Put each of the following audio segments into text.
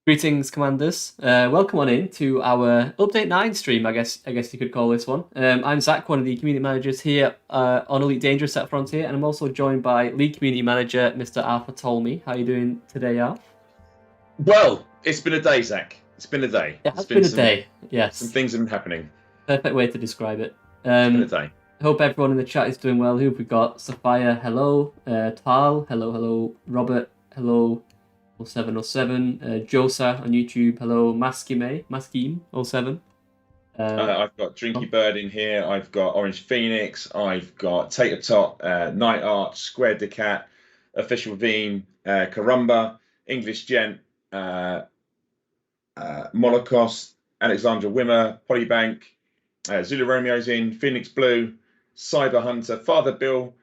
Greetings, commanders. Welcome on in to our Update 9 stream, I guess you could call this one. I'm Zach, one of the community managers here on Elite Dangerous at Frontier, and I'm also joined by lead community manager, Mr. Arthur Tolmie. How are you doing today, Arth? Well, it's been a day, Zach. It's been a day. It has been a day, yes. Some things have been happening. Perfect way to describe it. It's been a day. Hope everyone in the chat is doing well. Who have we got? Sophia, hello. Tal, hello. Robert, hello. 0707, Josa on YouTube, hello, Maskim07. I've got Drinky Bird in here, I've got Orange Phoenix, I've got Tater Tot, Night Art, Square Decat, Official Veem, Karumba, English Gent, Molokos, Alexandra Wimmer, Polybank, Zulu Romeo's in, Phoenix Blue, Cyber Hunter, Father Bill.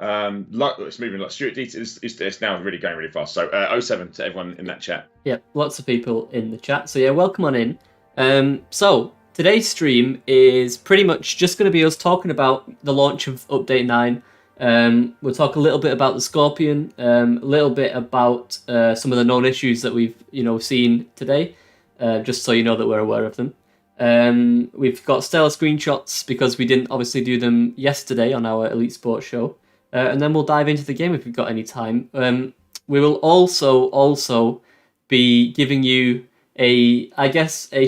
It's moving like Stuart D. It's now really going really fast. So 07 to everyone in that chat. Yeah, lots of people in the chat. So yeah, welcome on in. So today's stream is pretty much just going to be us talking about the launch of Update 9. We'll talk a little bit about the Scorpion, a little bit about some of the known issues that we've seen today, just so you know that we're aware of them. We've got stellar screenshots because we didn't obviously do them yesterday on our Elite Sports show. And then we'll dive into the game if we've got any time. We will also be giving you a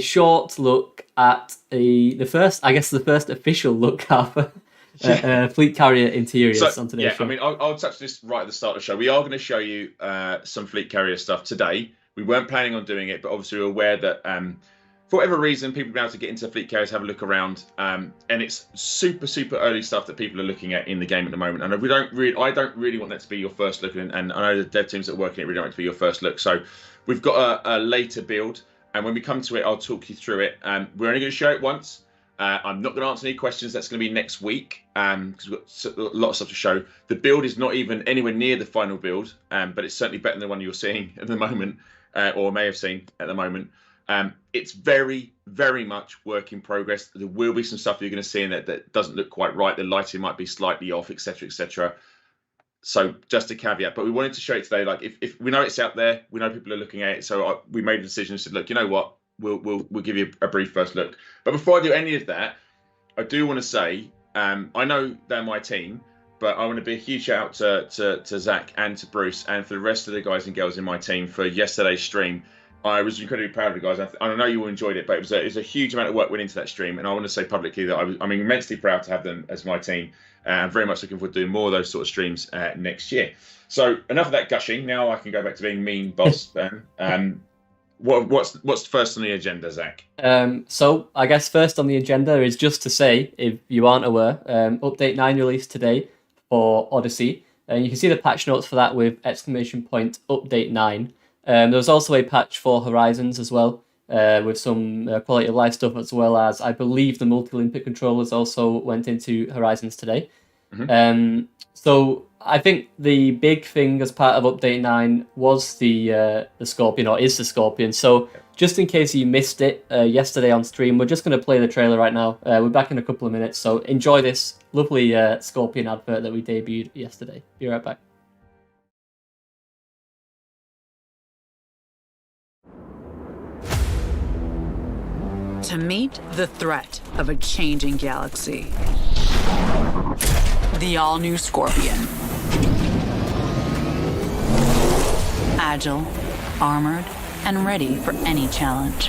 short look at the first official look at fleet carrier interiors on today's show. I mean, I'll touch this right at the start of the show. We are going to show you some fleet carrier stuff today. We weren't planning on doing it, but obviously we're aware that for whatever reason, people will be able to get into fleet carriers, have a look around, and it's super early stuff that people are looking at in the game at the moment. And I don't really want that to be your first look, and I know the dev teams that are working it really don't want it to be your first look. So we've got a later build, and when we come to it, I'll talk you through it. We're only going to show it once. I'm not going to answer any questions. That's going to be next week because we've got a lot of stuff to show. The build is not even anywhere near the final build, but it's certainly better than the one you're seeing at the moment, or may have seen at the moment. It's very much work in progress. There will be some stuff you're going to see in it that doesn't look quite right. The lighting might be slightly off, etc. So just a caveat, but we wanted to show it today. Like if we know it's out there, we know people are looking at it. So we made a decision and said, look, you know what? We'll give you a brief first look. But before I do any of that, I do want to say, I know they're my team, but I want to be a huge shout out to Zach and to Bruce and for the rest of the guys and girls in my team for yesterday's stream. I was incredibly proud of the guys. I know you all enjoyed it, but it was a huge amount of work went into that stream. And I want to say publicly that I'm immensely proud to have them as my team. I'm very much looking forward to doing more of those sort of streams next year. So enough of that gushing. Now I can go back to being mean boss. What's first on the agenda, Zach? So I guess first on the agenda is just to say, if you aren't aware, Update 9 released today for Odyssey. And you can see the patch notes for that with ! Update 9. There was also a patch for Horizons as well, with some quality of life stuff, as well as I believe the multi-Olympic controllers also went into Horizons today. Mm-hmm. So I think the big thing as part of Update 9 was the Scorpion, or is the Scorpion. So just in case you missed it yesterday on stream, we're just going to play the trailer right now. We're back in a couple of minutes, so enjoy this lovely Scorpion advert that we debuted yesterday. Be right back. To meet the threat of a changing galaxy. The all-new Scorpion. Agile, armored, and ready for any challenge.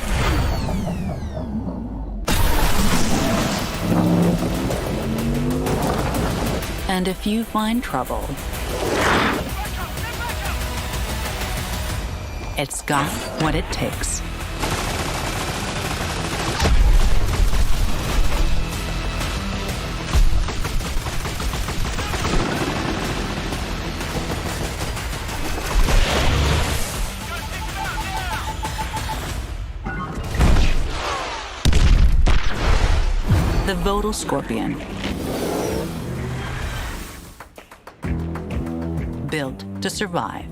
And if you find trouble, it's got what it takes. The Vodal Scorpion. Built to survive.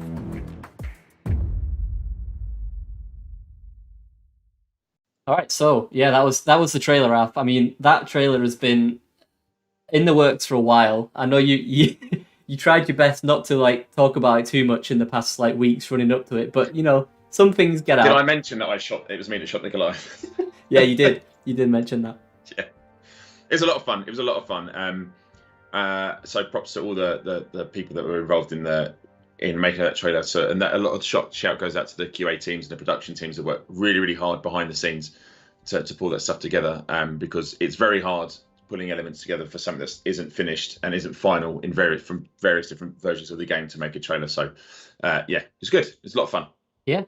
All right, so yeah, that was the trailer, Alf. I mean, that trailer has been in the works for a while. I know you you tried your best not to like talk about it too much in the past like weeks running up to it, but you know, some things get Did out. I mention that it was me that shot Nikolai? Yeah, you did. You did mention that. Yeah, it was a lot of fun. It was a lot of fun. So props to all the people that were involved in making that trailer. So a lot of shout goes out to the QA teams and the production teams that work really, really hard behind the scenes to pull that stuff together. Because it's very hard pulling elements together for something that isn't finished and isn't final from various different versions of the game to make a trailer. So yeah, it's good. It's a lot of fun. Yeah.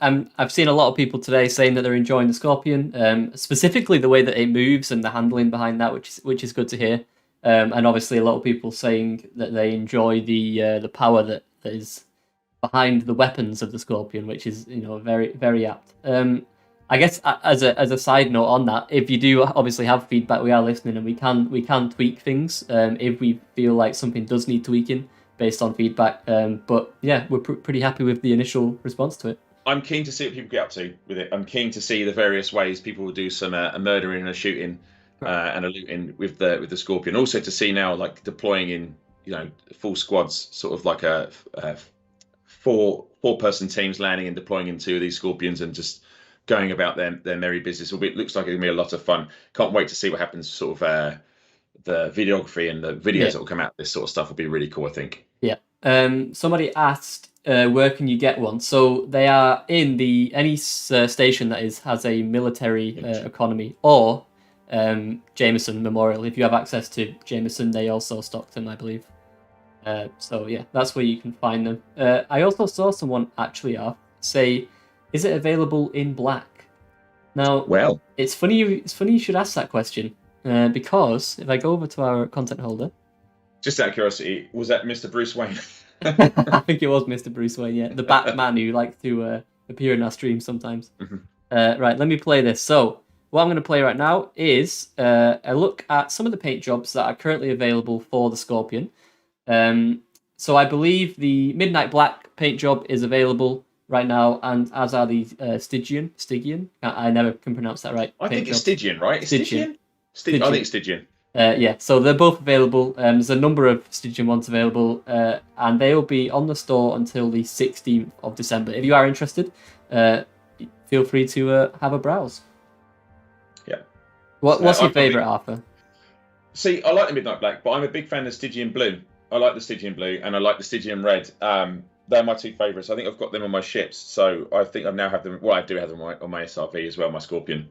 I've seen a lot of people today saying that they're enjoying the Scorpion, specifically the way that it moves and the handling behind that, which is good to hear. And obviously, a lot of people saying that they enjoy the power that is behind the weapons of the Scorpion, which is very very apt. I guess as a side note on that, if you do obviously have feedback, we are listening and we can tweak things if we feel like something does need tweaking based on feedback. But yeah, we're pretty happy with the initial response to it. I'm keen to see what people get up to with it. I'm keen to see the various ways people will do some a murdering and a shooting and a looting with the Scorpion. Also to see now like deploying in full squads, sort of like a four-person teams landing and deploying into of these Scorpions and just going about their merry business. It looks like it's gonna be a lot of fun. Can't wait to see what happens. Sort of the videography and the videos that will come out. This sort of stuff will be really cool, I think. Yeah. Somebody asked, where can you get one? So they are in any station that has a military economy or Jameson Memorial. If you have access to Jameson, they also stock them, I believe. So yeah, that's where you can find them. I also saw someone actually say, is it available in black? Now, well, it's funny you should ask that question because if I go over to our content holder, just out of curiosity, was that Mr. Bruce Wayne? I think it was Mr. Bruce Wayne, yeah, the Batman who likes to appear in our stream sometimes. Mm-hmm. Right, let me play this. So what I'm going to play right now is a look at some of the paint jobs that are currently available for the Scorpion. So I believe the Midnight Black paint job is available right now, and as are the Stygian. I never can pronounce that right. I think it's Stygian, right? Stygian. I think it's Stygian. Yeah, so they're both available. There's a number of Stygian ones available, and they will be on the store until the 16th of December. If you are interested, feel free to have a browse. Yeah. What's your favourite, Arthur? See, I like the Midnight Black, but I'm a big fan of Stygian Blue. I like the Stygian Blue, and I like the Stygian Red. They're my two favourites. I think I've got them on my ships, so I think I now have them. Well, I do have them on my SRV as well, my Scorpion.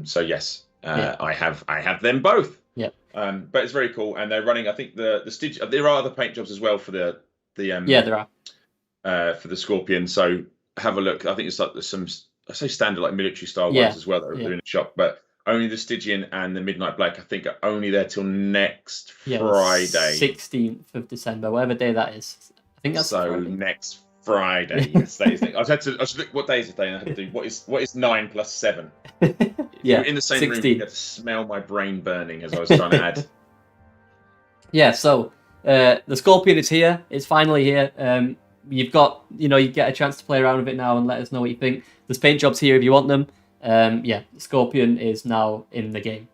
So yes, I have them both. Yeah. But it's very cool, and they're running. I think the Stygian. There are other paint jobs as well for the yeah, there are for the Scorpion. So have a look. I think it's like there's some standard like military style ones as well that are in the shop, but only the Stygian and the Midnight Black I think are only there till next Friday, 16th of December, whatever day that is. I think that's so Friday. Next Friday. Yes, that is. I should look what day is the day, and I had to do what is 9 plus 7. Yeah, in the same 16. room, you had to smell my brain burning as I was trying to add. Yeah, so the Scorpion is here. It's finally here. You've got, you get a chance to play around with it now and let us know what you think. There's paint jobs here if you want them. Yeah, the Scorpion is now in the game.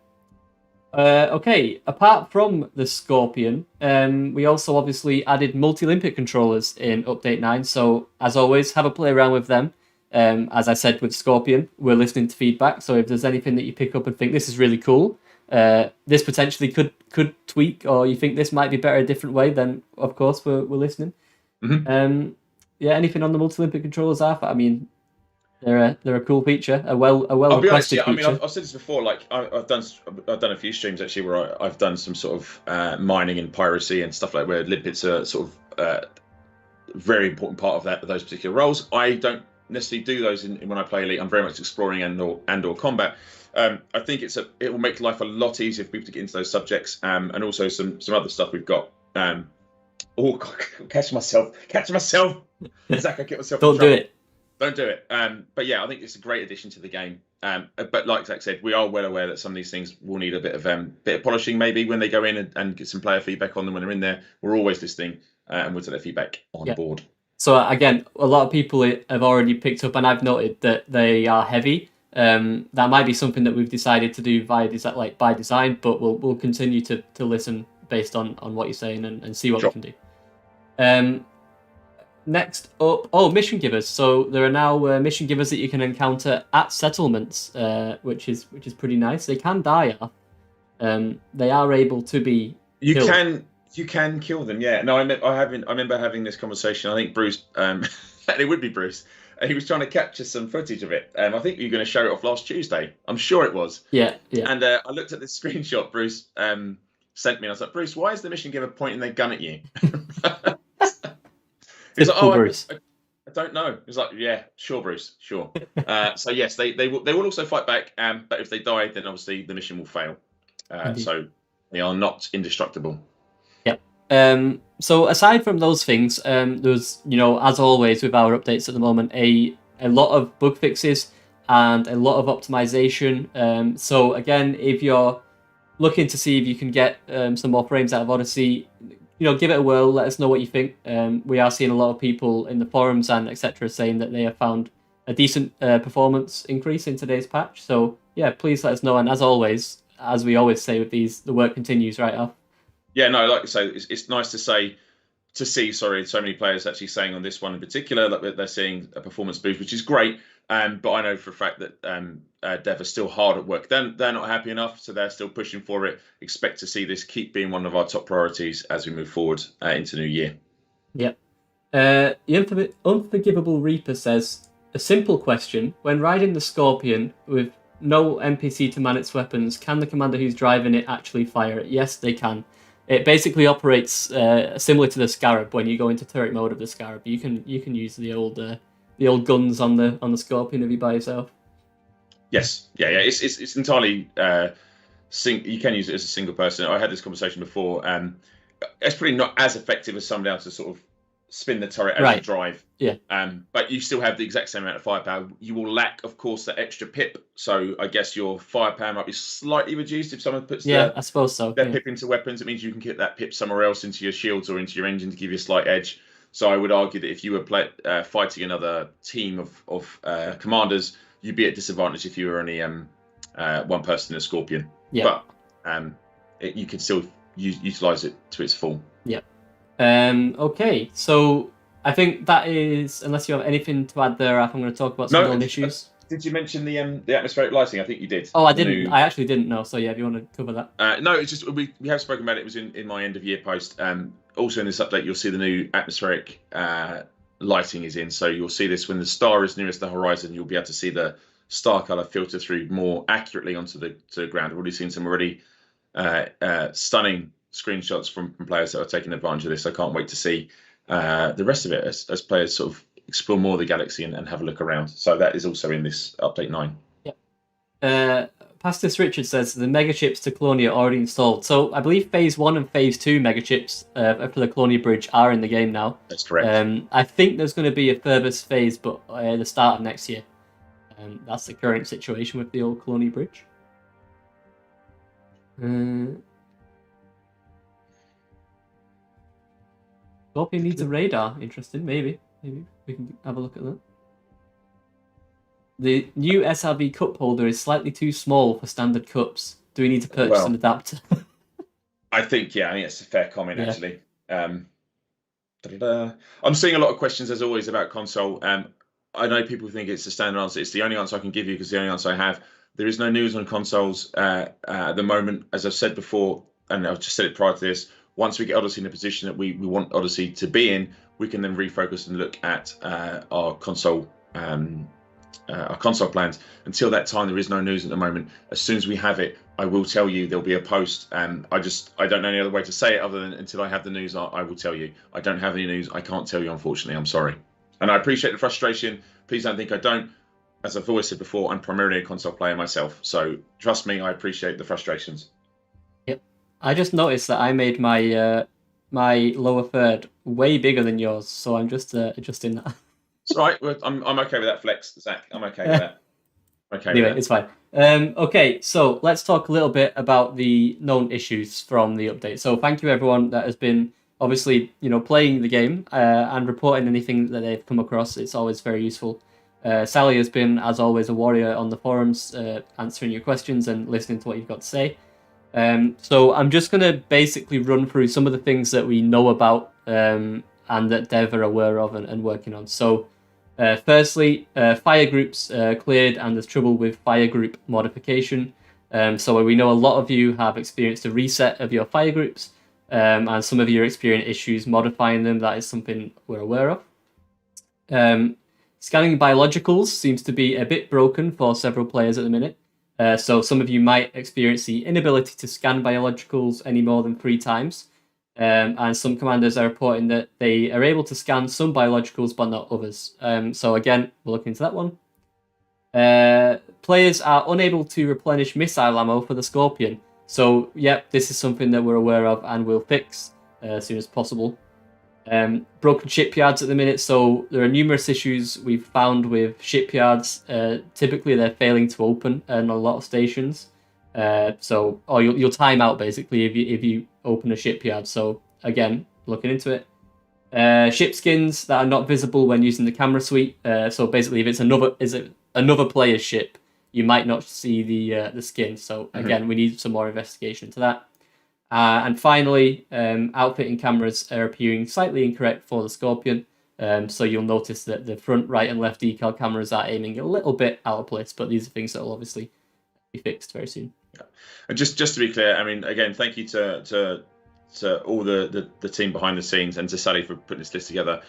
Okay, apart from the Scorpion, we also obviously added multi-Olympic controllers in Update 9. So, as always, have a play around with them. As I said with Scorpion, we're listening to feedback. So if there's anything that you pick up and think this is really cool, this potentially could tweak, or you think this might be better a different way, then of course we're listening. Mm-hmm. Yeah, anything on the multi-Olympic controllers, Arthur? I mean, they're a cool feature, a well I'll be honest, requested feature. I mean, I've said this before. Like I've done a few streams actually where I've done some sort of mining and piracy and stuff like where limpets are sort of a very important part of those particular roles. I don't necessarily do those when I play Elite. I'm very much exploring and or combat. I think it will make life a lot easier for people to get into those subjects, and also some other stuff we've got. Oh, God, catch myself, Zach, I get myself. Don't do it. Don't do it. But yeah, I think it's a great addition to the game. But like Zach said, we are well aware that some of these things will need a bit of polishing maybe when they go in and get some player feedback on them when they're in there. We're always listening and we'll take their feedback on board. So again, a lot of people have already picked up, and I've noted that they are heavy. That might be something that we've decided to do by design, but we'll continue to listen based on what you're saying and see what we can do. Next up, mission givers. So there are now mission givers that you can encounter at settlements, which is pretty nice. They can die off. They are able to be You killed. can kill them. Yeah. No, I remember having this conversation. I think Bruce, and it would be Bruce. He was trying to capture some footage of it. I think you were going to show it off last Tuesday. I'm sure it was. Yeah. And I looked at this screenshot Bruce sent me, and I was like, Bruce, why is the mission giver pointing their gun at you? He's like, Bruce. I don't know. He's like, yeah, sure, Bruce, sure. So yes, they will also fight back. But if they die, then obviously the mission will fail. So they are not indestructible. Yep. So aside from those things, there's, as always with our updates at the moment, a lot of bug fixes and a lot of optimization. So again, if you're looking to see if you can get some more frames out of Odyssey, give it a whirl. Let us know what you think. We are seeing a lot of people in the forums and etc. saying that they have found a decent performance increase in today's patch. So yeah, please let us know. And as always, as we always say with these, the work continues, right, Alf? Yeah, no, like I say, it's nice to see so many players actually saying on this one in particular that they're seeing a performance boost, which is great. But I know for a fact that Dev are still hard at work. They're not happy enough, so they're still pushing for it. Expect to see this keep being one of our top priorities as we move forward into New Year. Yep. The Unforgivable Reaper says, a simple question. When riding the Scorpion with no NPC to man its weapons, can the commander who's driving it actually fire it? Yes, they can. It basically operates similar to the Scarab. When you go into turret mode of the Scarab, you can use the old guns on the Scorpion if you by yourself. Yes, yeah. It's entirely you can use it as a single person. I had this conversation before. It's probably not as effective as somebody else to sort of spin the turret as you drive. Yeah. But you still have the exact same amount of firepower. You will lack, of course, that extra pip. So I guess your firepower might be slightly reduced if someone puts I suppose so. Their pip into weapons. It means you can get that pip somewhere else into your shields or into your engine to give you a slight edge. So I would argue that if you were fighting another team of commanders, you'd be at disadvantage if you were only one person in a Scorpion. Yeah. But you can still utilize it to its full. Yeah. Okay, so I think that is, unless you have anything to add there, I'm going to talk about some known issues. Did you mention the atmospheric lighting? I think you did. Oh, I didn't. I actually didn't know. So yeah, if you want to cover that. No, it's just we have spoken about it. It was in my end of year post. Also in this update, you'll see the new atmospheric lighting is in. So you'll see this when the star is nearest the horizon. You'll be able to see the star color filter through more accurately onto the ground. I've already seen some stunning screenshots from players that are taking advantage of this. I can't wait to see the rest of it as players sort of explore more of the galaxy and have a look around. So that is also in this update 9. Yeah. Pastis Richard says the mega chips to Colonia are already installed. So I believe Phase 1 and Phase 2 mega chips for the Colonia Bridge are in the game now. That's correct. I think there's going to be a further phase, but the start of next year. That's the current situation with the old Colonia Bridge. Scorpion needs a radar. Interesting. Maybe we can have a look at that. The new SRV cup holder is slightly too small for standard cups. Do we need to purchase an adapter? I think it's a fair comment, actually. I'm seeing a lot of questions, as always, about console. I know people think it's a standard answer. It's the only answer I can give you because the only answer I have. There is no news on consoles at the moment. As I've said before, and I've just said it prior to this, once we get Odyssey in a position that we want Odyssey to be in, we can then refocus and look at our console plans. Until that time, there is no news at the moment. As soon as we have it, I will tell you. There'll be a post. I don't know any other way to say it other than until I have the news, I will tell you. I don't have any news. I can't tell you, unfortunately. I'm sorry. And I appreciate the frustration. Please don't think I don't. As I've always said before, I'm primarily a console player myself. So trust me, I appreciate the frustrations. Yep. I just noticed that I made my my lower third way bigger than yours, so I'm just adjusting that. It's all right. I'm okay with that flex, Zach. I'm okay with that. Okay. Anyway, it's fine. Okay, so let's talk a little bit about the known issues from the update. So thank you everyone that has been obviously playing the game and reporting anything that they've come across. It's always very useful. Sally has been, as always, a warrior on the forums, answering your questions and listening to what you've got to say. So I'm just going to basically run through some of the things that we know about and that Dev are aware of and working on. So, firstly, fire groups cleared, and there's trouble with fire group modification. So we know a lot of you have experienced a reset of your fire groups, and some of you are experiencing issues modifying them. That is something we're aware of. Scanning biologicals seems to be a bit broken for several players at the minute. So some of you might experience the inability to scan biologicals any more than 3 times. And some commanders are reporting that they are able to scan some biologicals but not others. So again, we'll look into that one. Players are unable to replenish missile ammo for the Scorpion. So, yep, this is something that we're aware of and will fix as soon as possible. Broken shipyards at the minute, so there are numerous issues we've found with shipyards. Typically, they're failing to open in a lot of stations. Or you'll time out basically if you open a shipyard. So again, looking into it. Ship skins that are not visible when using the camera suite. So basically, if it's another player's ship, you might not see the skin. So again, we need some more investigation into that. And finally, outfitting cameras are appearing slightly incorrect for the Scorpion. So you'll notice that the front, right, and left decal cameras are aiming a little bit out of place, but these are things that will obviously be fixed very soon. Yeah. And just to be clear, I mean, again, thank you to all the team behind the scenes and to Sally for putting this list together.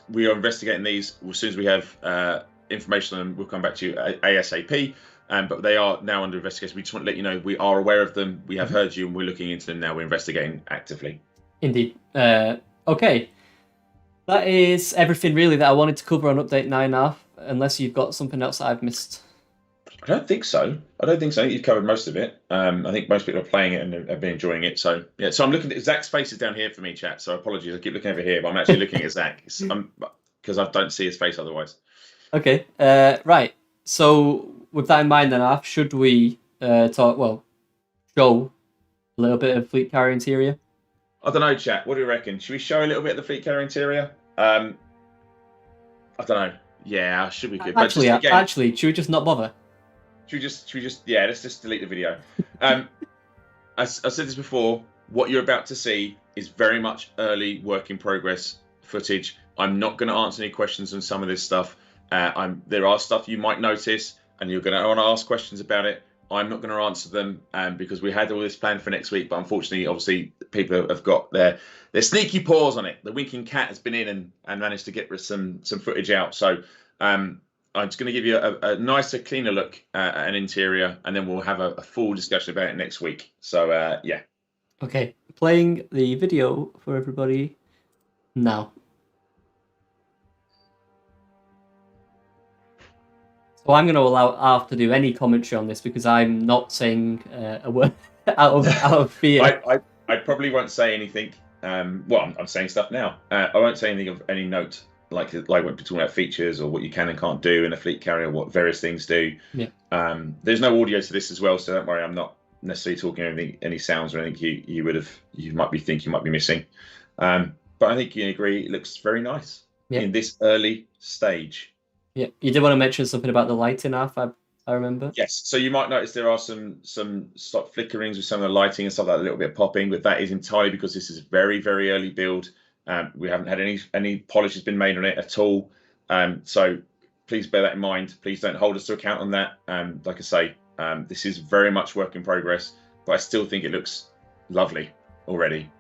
We are investigating these. As soon as we have information on them, we'll come back to you ASAP. But they are now under investigation. We just want to let you know we are aware of them. We have heard you, and we're looking into them now. We're investigating actively. Indeed. Okay. That is everything really that I wanted to cover on Update 9.5, unless you've got something else that I've missed. I don't think so. I think you've covered most of it. I think most people are playing it and have been enjoying it. So yeah. So I'm looking at Zach's face is down here for me, chat. So apologies. I keep looking over here, but I'm actually looking at Zach because I don't see his face otherwise. Okay. Right. So with that in mind, then, should we show a little bit of fleet carrier interior? I don't know, chat. What do you reckon? Should we show a little bit of the fleet carrier interior? I don't know. Yeah, should we? Good. Actually, should we just not bother? Should we just? Yeah, let's just delete the video. I said this before. What you're about to see is very much early work in progress footage. I'm not going to answer any questions on some of this stuff. There are stuff you might notice, and you're going to want to ask questions about it. I'm not going to answer them because we had all this planned for next week, but unfortunately, obviously, people have got their sneaky paws on it. The winking cat has been in and managed to get some footage out. So I'm just going to give you a nicer, cleaner look at an interior, and then we'll have a full discussion about it next week. So yeah. Okay, playing the video for everybody now. So I'm going to allow Arf to do any commentary on this because I'm not saying a word out of fear. I probably won't say anything. Well, I'm saying stuff now. I won't say anything of any note, like when we're talking about features or what you can and can't do in a fleet carrier, what various things do. Yeah. There's no audio to this as well, so don't worry. I'm not necessarily talking any sounds or anything you might be missing. But I think you agree it looks very nice in this early stage. Yeah, you did want to mention something about the lighting, Arf, I remember. Yes, so you might notice there are some stop flickerings with some of the lighting and stuff like that, a little bit of popping, but that is entirely because this is a very, very early build. We haven't had any polish has been made on it at all. So please bear that in mind. Please don't hold us to account on that. Like I say, this is very much work in progress, but I still think it looks lovely already.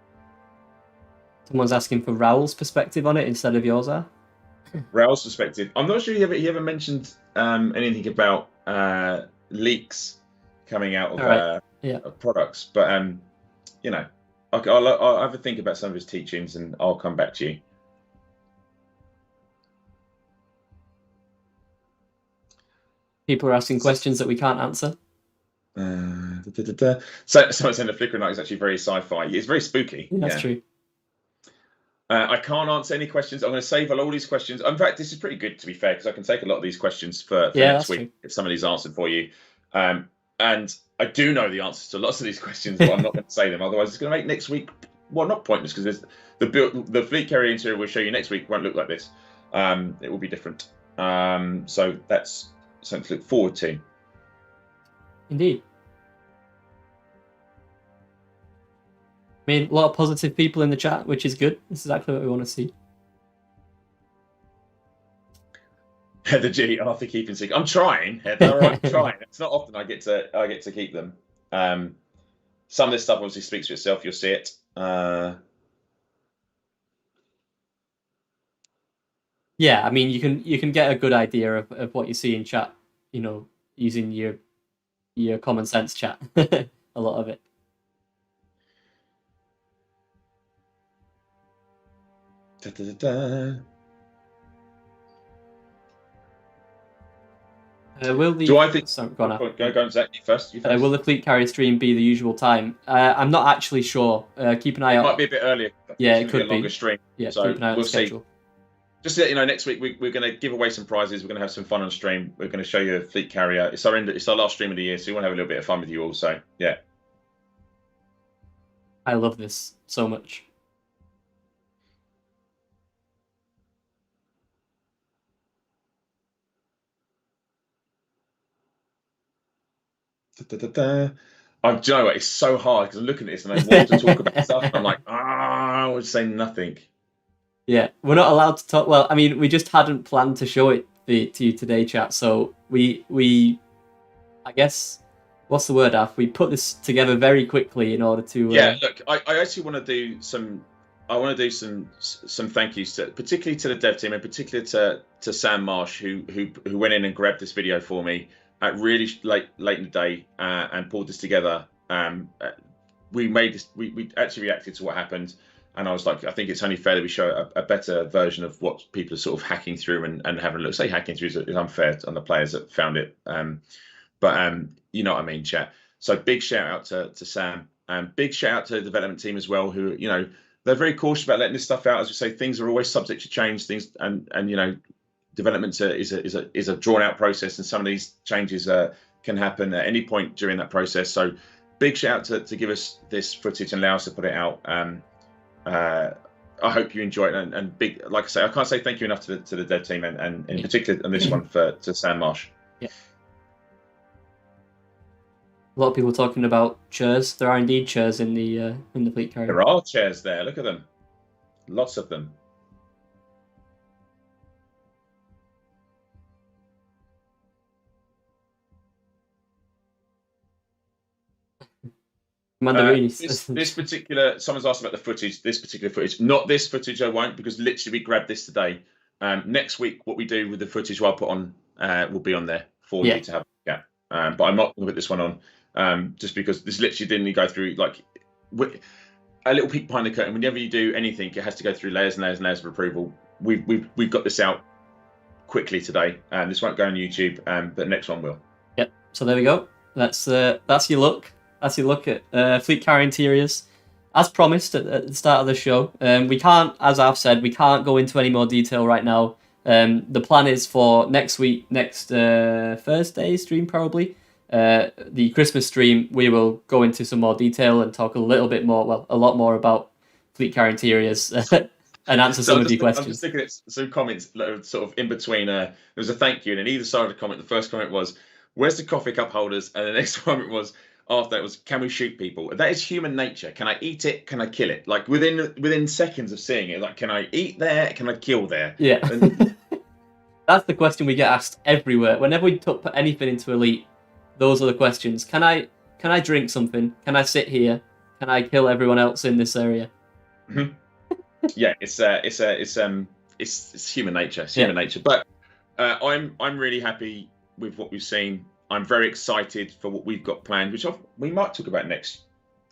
Someone's asking for Raoul's perspective on it instead of yours, Arf. Raoul's perspective. I'm not sure he ever mentioned anything about leaks coming out of products, but I'll have a think about some of his teachings and I'll come back to you. People are asking questions that we can't answer. So someone saying the flickering light is actually very sci-fi. It's very spooky. Yeah, that's true. I can't answer any questions. I'm going to save all these questions. In fact, this is pretty good, to be fair, because I can take a lot of these questions for next week if some of these are answered for you. And I do know the answers to lots of these questions, but I'm not going to say them. Otherwise, it's going to make next week, well, not pointless, because the fleet carrier interior we'll show you next week won't look like this. It will be different. So that's something to look forward to. Indeed. I mean, a lot of positive people in the chat, which is good. This is exactly what we want to see. Heather G, Arthur keeping secret. I'm trying, Heather. I'm trying. It's not often I get to keep them. Some of this stuff obviously speaks for itself. You'll see it. Yeah, I mean, you can get a good idea of what you see in chat. You know, using your common sense chat. A lot of it. Da, da, da, da. Will the Do I think? sorry, go on, go Zach, you first. will the fleet carrier stream be the usual time? I'm not actually sure. Keep an eye out. It might be a bit earlier. Yeah, it could be a longer stream. Yeah, so keep an eye on we'll the schedule. See. Just to let you know, next week we're going to give away some prizes. We're going to have some fun on stream. We're going to show you a fleet carrier. It's our last stream of the year, so we want to have a little bit of fun with you all. So yeah. I love this so much. Do you know what? It's so hard because I'm looking at this and I want to talk about stuff. And I'm like, I would say nothing. Yeah, we're not allowed to talk. Well, I mean, we just hadn't planned to show it to you today, chat. So we, I guess, what's the word, Af? We put this together very quickly in order to. Yeah, look, I actually want to do some. I want to do some thank yous to, particularly to the dev team, and particularly to Sam Marsh, who went in and grabbed this video for me at really late in the day and pulled this together. We made this. We actually reacted to what happened, and I was like, I think it's only fair that we show a better version of what people are sort of hacking through and having a look. Say hacking through is unfair on the players that found it, but you know what I mean, chat. So big shout out to Sam, and big shout out to the development team as well, who they're very cautious about letting this stuff out. As we say, things are always subject to change. Things and development is a drawn out process, and some of these changes can happen at any point during that process. So big shout out to give us this footage and allow us to put it out. I hope you enjoy it, and big, like I say, I can't say thank you enough to the dev team, and in particular on this one to Sam Marsh. Yeah. A lot of people talking about chairs. There are indeed chairs in the fleet carrier. There are chairs there. Look at them. Lots of them. This particular, someone's asked about the footage. This particular footage, not this footage. I won't, because literally we grabbed this today. Next week, what we do with the footage I'll put on will be on there for you to have a look at. But I'm not going to put this one on just because this literally didn't go through like a little peek behind the curtain. Whenever you do anything, it has to go through layers and layers and layers of approval. We've got this out quickly today. This won't go on YouTube, but the next one will. Yep. So there we go. That's your look. That's your look at fleet carrier interiors. As promised at the start of the show, we can't, as I've said, we can't go into any more detail right now. The plan is for next Thursday stream probably. The Christmas stream, we will go into some more detail and talk a little bit more, well, a lot more about fleet carrier interiors and answer some of your questions. I'm just looking at some comments sort of in between. There was a thank you, and in either side of the comment, the first comment was, "Where's the coffee cup holders?" And the next comment was, after that was, "Can we shoot people?" That is human nature. Can I eat it? Can I kill it? Like within seconds of seeing it, like, can I eat there? Can I kill there? Yeah. That's the question we get asked everywhere. Whenever we put anything into Elite, those are the questions. Can I drink something? Can I sit here? Can I kill everyone else in this area? Mm-hmm. Yeah, it's human nature. It's human nature. But I'm really happy with what we've seen. I'm very excited for what we've got planned, which we might talk about next.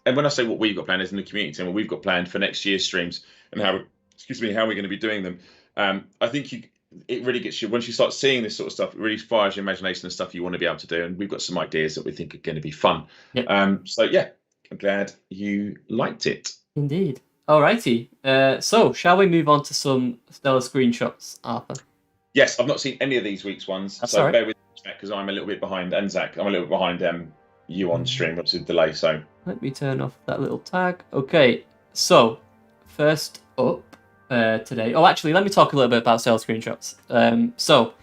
And when I say what we've got planned, is in the community team, what we've got planned for next year's streams and how we're going to be doing them. I think it really gets you, once you start seeing this sort of stuff, it really fires your imagination and stuff you want to be able to do. And we've got some ideas that we think are going to be fun. Yep. So yeah, I'm glad you liked it. Indeed. Alrighty. So shall we move on to some stellar screenshots, Arthur? Yes, I've not seen any of these week's ones. That's so right. Bear with me, because I'm a little bit behind, and Zach, I'm a little bit behind you on stream, obviously delay. So let me turn off that little tag. Okay, so first up today. Oh, actually, let me talk a little bit about stellar screenshots. So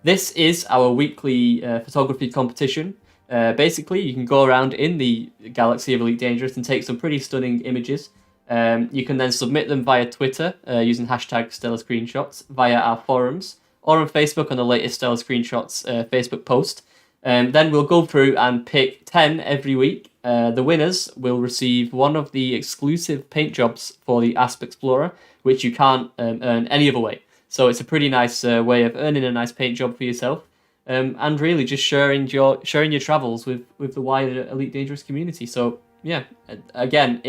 this is our weekly photography competition. Basically, you can go around in the galaxy of Elite Dangerous and take some pretty stunning images. You can then submit them via Twitter using hashtag Stellar Screenshots, via our forums, or on Facebook on the latest Stellar Screenshots Facebook post. Then we'll go through and pick 10 every week. The winners will receive one of the exclusive paint jobs for the Asp Explorer, which you can't earn any other way. So it's a pretty nice way of earning a nice paint job for yourself, and really just sharing your travels with the wider Elite Dangerous community. So yeah, again,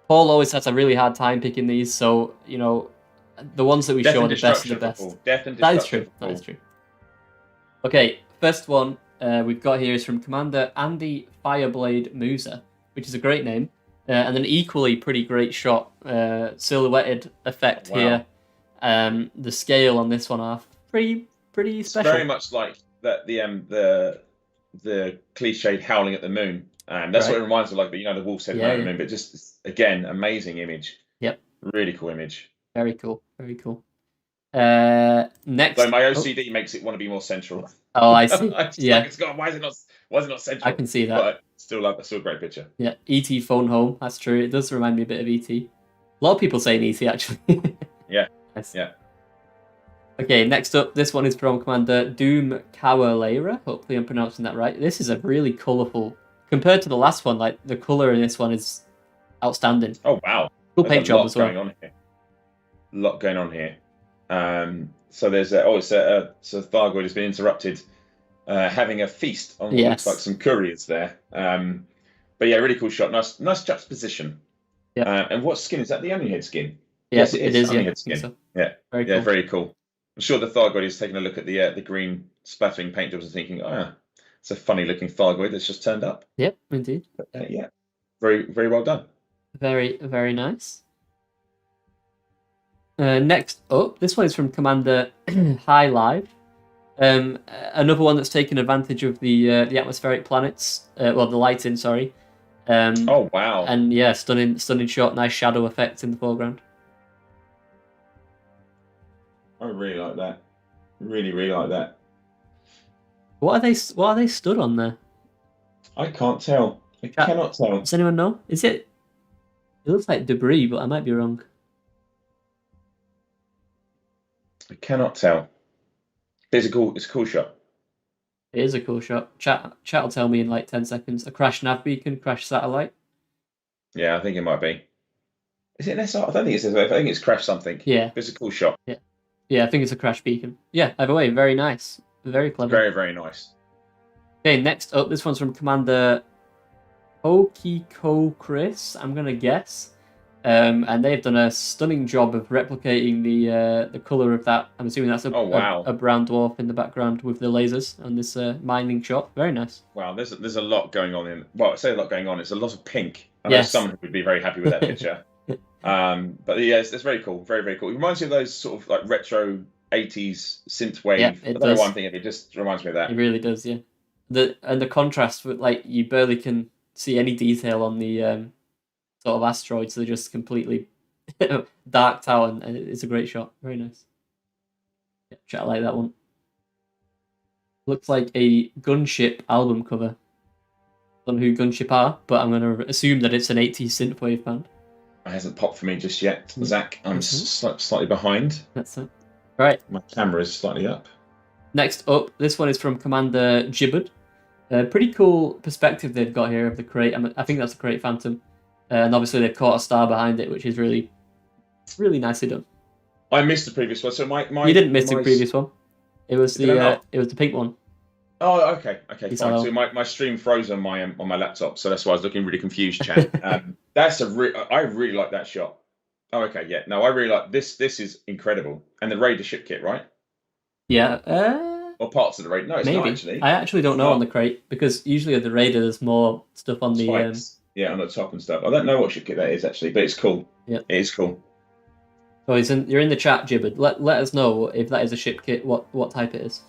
Paul always has a really hard time picking these, so the ones that we show are the best of the best. That is true. That is true. Okay, first one we've got here is from Commander Andy Fireblade Musa, which is a great name, and an equally pretty great shot, silhouetted effect here. The scale on this one are pretty special. It's very much like that the cliched howling at the moon. That's what it reminds me of, like the wolf's head at the moon. But just again, amazing image. Yep. Really cool image. Very cool. Very cool. Next, so my OCD makes it want to be more central. Oh, I see. Yeah. Like, why is it not central? I can see that. But still a great picture. Yeah. ET Phone Home. That's true. It does remind me a bit of ET. A lot of people saying ET actually. Yeah. Nice. Yeah. Okay, next up, this one is from Commander Doom Kawalera. Hopefully I'm pronouncing that right. This is a really colourful, compared to the last one, like the colour in this one is outstanding. Oh, wow. Cool paint job as well. A lot going on here. So there's so Thargoid has been interrupted having a feast on what looks like some couriers there. But yeah, really cool shot. Nice juxtaposition. Yeah. And what skin is that? The Onihead skin? Yes, it is. Onihead skin. So. Yeah. Very cool. I'm sure the Thargoid is taking a look at the green spattering paint jobs and thinking, it's a funny looking Thargoid that's just turned up. Yep, indeed. But, yeah, very, very well done. Very, very nice. Next up, this one is from Commander High Live. Another one that's taken advantage of the atmospheric planets. The lighting, sorry. Oh wow! And yeah, stunning shot. Nice shadow effect in the foreground. I really like that. Really, really like that. What are they stood on there? I can't tell. I cannot tell. Does anyone know? Is it? It looks like debris, but I might be wrong. I cannot tell. It's a cool shot. It is a cool shot. Chat will tell me in like 10 seconds. A crash nav beacon, crash satellite. Yeah, I think it might be. Is it an SR? I don't think it's SR. I think it's crash something. Yeah. It's a cool shot. Yeah, I think it's a crash beacon. Yeah, either way, very nice. Very clever. Very, very nice. Okay, next up, this one's from Commander Okiko Chris, I'm going to guess. And they've done a stunning job of replicating the colour of that. I'm assuming that's a brown dwarf in the background with the lasers on this mining shot. Very nice. Wow, there's a lot going on in. Well, I say a lot going on. It's a lot of pink. I know someone would be very happy with that picture. But yeah, it's very cool. Very, very cool. It reminds me of those sort of like retro 80s synthwave. Yeah, I don't know why I'm thinking. It just reminds me of that. It really does, yeah. The contrast with like you barely can see any detail on the sort of asteroids. They're just completely darked out, and it's a great shot. Very nice. Yeah, chat like that one. Looks like a Gunship album cover. Don't know who Gunship are, but I'm going to assume that it's an 80s synthwave band. It hasn't popped for me just yet, Zach. I'm slightly behind. That's it. Right. My camera is slightly up. Next up, this one is from Commander Gibbard. Pretty cool perspective they've got here of the crate. I think that's a crate Phantom. And obviously they've caught a star behind it, which is really, really nicely done. I missed the previous one, so my you didn't miss the previous one. It was the pink one. Oh, okay, fine. So my stream froze on my laptop, so that's why I was looking really confused, chat. I really like that shot. Oh, okay, yeah. No, I really like this. This is incredible. And the Raider ship kit, right? Yeah. Or parts of the Raider. No, it's not actually. I actually don't know on the crate, because usually at the Raider there's more stuff on Spikes. Yeah, on the top and stuff. I don't know what ship kit that is actually, but it's cool. Yeah, it is cool. So you're in the chat, Gibbard. Let us know if that is a ship kit, what type it is.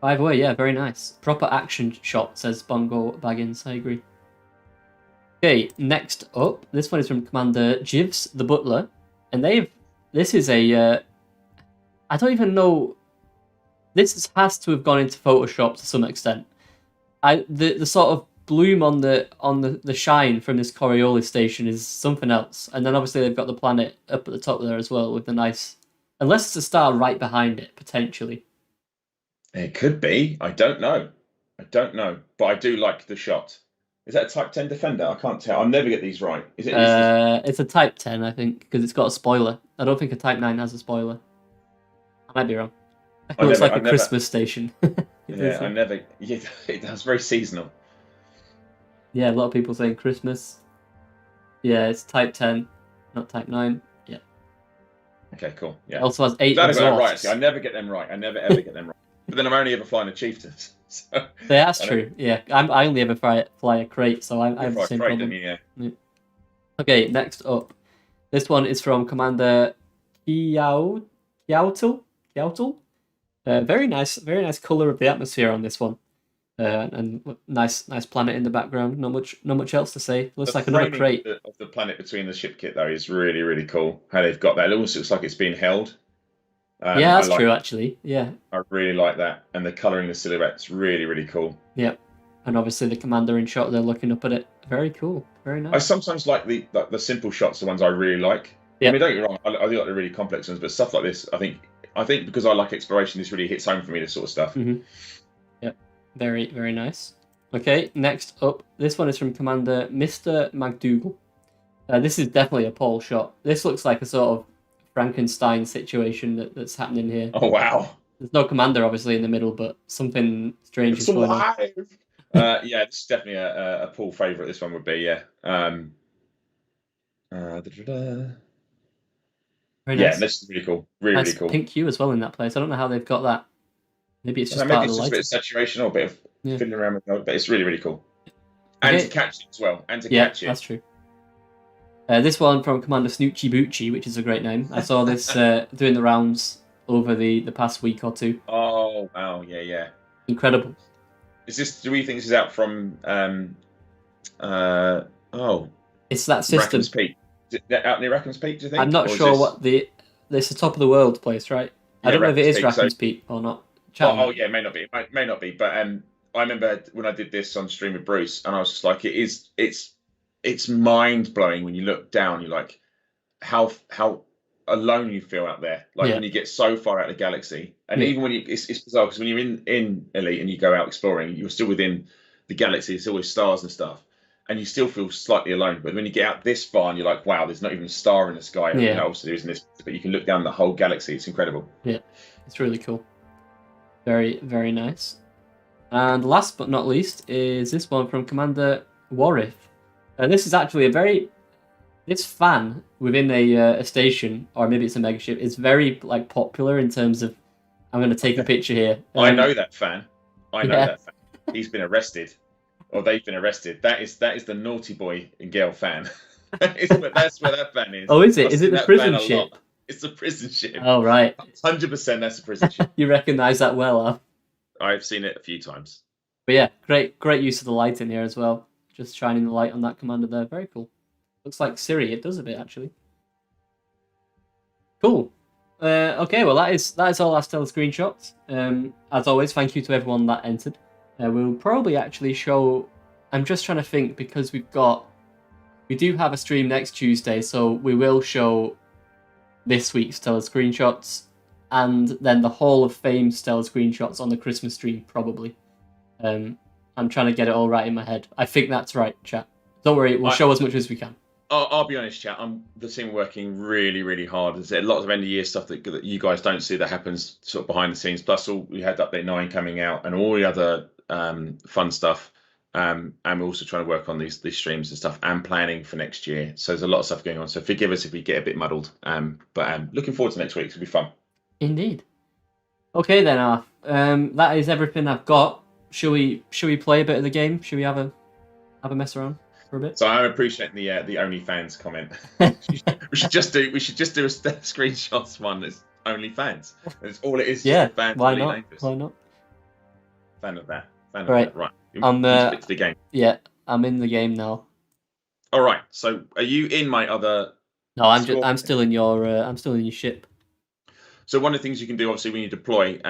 Either way, yeah, very nice. Proper action shot, says Bongo Baggins. I agree. Okay, next up, this one is from Commander Jivs the Butler, and this is a I don't even know. This has to have gone into Photoshop to some extent. The sort of bloom on the shine from this Coriolis station is something else. And then obviously they've got the planet up at the top there as well with the nice, unless it's a star right behind it potentially. It could be. I don't know. But I do like the shot. Is that a Type 10 Defender? I can't tell. I'll never get these right. Is it? It's a Type 10, I think, because it's got a spoiler. I don't think a Type 9 has a spoiler. I might be wrong. It looks like a Christmas station. Yeah, I never. Yeah, that's very seasonal. Yeah, a lot of people saying Christmas. Yeah, it's Type 10, not Type 9. Yeah. Okay, cool. Yeah. It also has 8 Glad I exhausts. got that right. See, I never get them right. I never ever get them right. But then I'm only ever flying a Chieftains. So Yeah, that's true. Yeah, I only ever fly a crate, so I have the same crate, problem. yeah. Okay, next up. This one is from Commander Kiautul. Very nice color of the atmosphere on this one. And nice planet in the background. Not much else to say. Looks like another crate. Of the planet between the ship kit though is really, really cool. How they've got that. It almost looks like it's being held. Yeah, that's true actually. Yeah. I really like that. And the colouring the silhouette's really, really cool. Yep. And obviously the commander in shot, they're looking up at it. Very cool. Very nice. I sometimes like the simple shots, the ones I really like. Yep. I mean, don't get me wrong, I do like the really complex ones, but stuff like this, I think because I like exploration, this really hits home for me, this sort of stuff. Mm-hmm. Yep. Very, very nice. Okay, next up. This one is from Commander Mr. McDougal. This is definitely a pole shot. This looks like a sort of Frankenstein situation that's happening here. Oh, wow. There's no commander, obviously, in the middle, but something strange is going on. Yeah, this is definitely a Paul favourite, this one would be, yeah. Very yeah, nice. this is really cool. Really cool. Pink hue as well in that place. I don't know how they've got that. Maybe it's just maybe part it's of the just a light. bit of saturation or a bit of fiddling around with it, but it's really, really cool. And to catch it as well. And to catch it. That's true. This one from Commander Snoochie Boochie, which is a great name. I saw this doing the rounds over the past week or two. Oh, wow. Yeah. Incredible. Do we think this is out from it's that system. Rackham's Peak. Is it out near Rackham's Peak, do you think? I'm not sure what it's the top of the world place, right? Yeah, I don't know if it is Rackham's Peak or not. Yeah, it may not be. It may not be, but I remember when I did this on stream with Bruce, and I was just like, it's mind blowing when you look down. You're like, how alone you feel out there. Like when you get so far out of the galaxy, and even when it's bizarre because when you're in Elite and you go out exploring, you're still within the galaxy. There's always stars and stuff, and you still feel slightly alone. But when you get out this far and you're like, wow, there's not even a star in the sky. Yeah. Obviously there isn't this, but you can look down the whole galaxy. It's incredible. Yeah, it's really cool. Very, very nice. And last but not least is this one from Commander Warith. This is actually this fan within a station, or maybe it's a megaship, is very popular in terms of. I'm going to take a picture here. I know that fan. That fan. He's been arrested, or they've been arrested. That is the naughty boy and girl fan. That's where that fan is. Oh, is it? Is it the prison ship? It's the prison ship. Oh, right. 100% that's the prison ship. You recognise that well, huh? I've seen it a few times. But yeah, great use of the light in here as well. Just shining the light on that commander there. Very cool. Looks like Siri. It does a bit, actually. Cool. Okay, well, that is all our stellar screenshots. As always, thank you to everyone that entered. We'll probably actually show... I'm just trying to think, because we do have a stream next Tuesday, so we will show this week's stellar screenshots, and then the Hall of Fame stellar screenshots on the Christmas stream, probably. I'm trying to get it all right in my head. I think that's right, chat. Don't worry, we'll show as much as we can. I'll be honest, chat. The team are working really, really hard. There's a lot of end of year stuff that you guys don't see that happens sort of behind the scenes. Plus, we had Update 9 coming out and all the other fun stuff. And we're also trying to work on these streams and stuff and planning for next year. So there's a lot of stuff going on. So forgive us if we get a bit muddled. But looking forward to next week. It'll be fun. Indeed. Okay then, Arth. That is everything I've got. Should we play a bit of the game? Should we have a mess around for a bit? So I'm appreciating the OnlyFans comment. we should just do a screenshots one that's OnlyFans. That's all it is. Yeah. Fans Why not? Why not? Fan of that. Right. Right. I'm to the game. Yeah, I'm in the game now. All right. So are you in my other? No, I'm still in your ship. So one of the things you can do, obviously, when you deploy,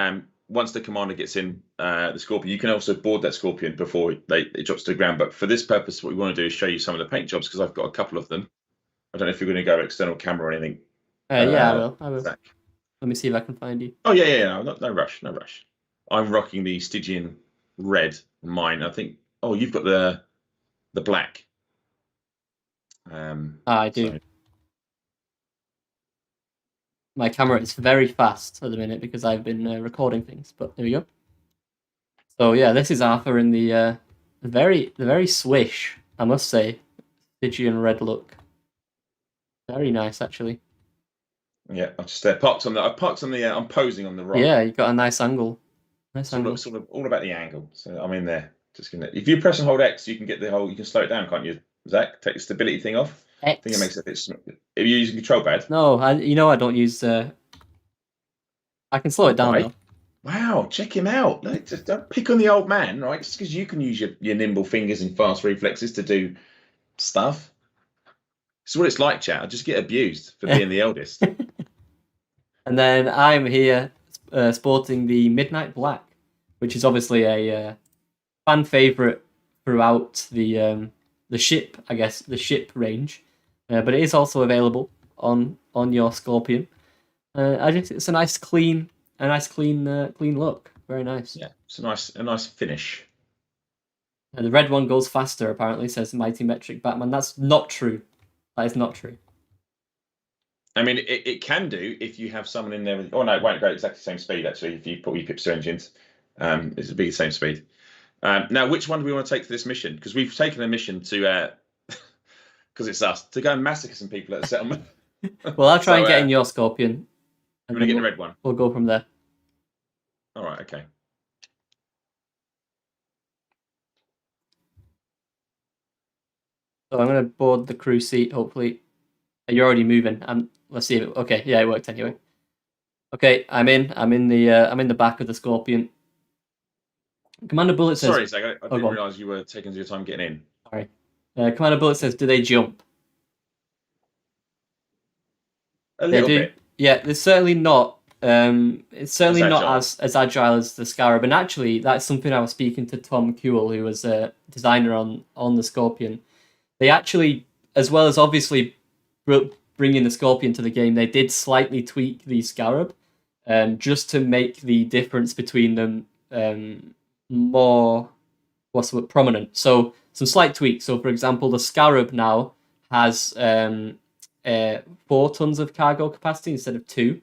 once the commander gets in the Scorpion, you can also board that Scorpion before it drops to the ground. But for this purpose, what we want to do is show you some of the paint jobs because I've got a couple of them. I don't know if you're going to go external camera or anything. Yeah, I will. Zach. Let me see if I can find you. Oh yeah. No rush. I'm rocking the Stygian red. Mine, I think. Oh, you've got the black. I do. So. My camera is very fast at the minute because I've been recording things. But there we go. So yeah, this is Arthur in the very swish, I must say, Stygian red look. Very nice, actually. Yeah, I just parked on the. I'm posing on the right. Yeah, you got a nice angle. Sort of all about the angle. So I'm in there. Just gonna. If you press and hold X, you can get the whole. You can slow it down, can't you, Zach? Take the stability thing off. X. I think it makes it a bit smooth. If you're using control pad. No, I don't use. I can slow it down though. Wow, check him out. Just don't pick on the old man, right? Just because you can use your nimble fingers and fast reflexes to do stuff. It's what it's like, chat. I just get abused for being the eldest. And then I'm here sporting the Midnight Black, which is obviously a fan favorite throughout the ship, I guess, the ship range. But it is also available on your Scorpion. I think it's a nice clean look. Very nice. Yeah, it's a nice finish. The red one goes faster, apparently, says Mighty Metric Batman. That's not true. That is not true. I mean, it can do if you have someone in there with. Oh no, it won't go exactly the same speed. Actually, if you put your pips to engines, it'll be the same speed. Now, which one do we want to take for this mission? Because we've taken a mission to, because it's us, to go and massacre some people at the settlement. Well, I'll try and get in your Scorpion. I'm going to get the red one. We'll go from there. All right, okay. So I'm going to board the crew seat, hopefully. You're already moving. Let's see if it... Okay, yeah, it worked anyway. Okay, I'm in the back of the Scorpion. Commander Bullet says... Sorry, Zach, I didn't realise you were taking your time getting in. Sorry. Commander Bullet says, do they jump? A little bit. Yeah, it's certainly not... it's certainly not as agile as the Scarab. And actually, that's something I was speaking to Tom Kuehl, who was a designer on the Scorpion. They actually, as well as obviously bringing the Scorpion to the game, they did slightly tweak the Scarab just to make the difference between them more prominent. So some slight tweaks. So for example, the Scarab now has 4 tons of cargo capacity instead of 2.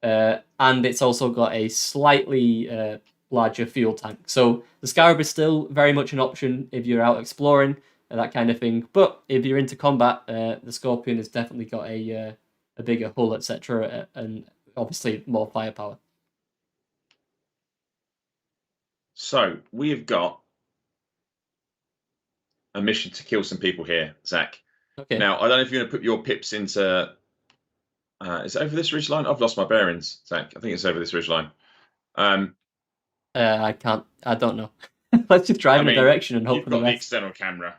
And it's also got a slightly larger fuel tank. So the Scarab is still very much an option if you're out exploring, that kind of thing. But if you're into combat, the Scorpion has definitely got a bigger hull, etc., and obviously more firepower. So we have got a mission to kill some people here, Zach. Okay. Now I don't know if you're going to put your pips into. Is it over this ridge line? I've lost my bearings, Zach. I think it's over this ridge line. I can't. I don't know. Let's just drive in a direction and hope for the best. You've got the external camera.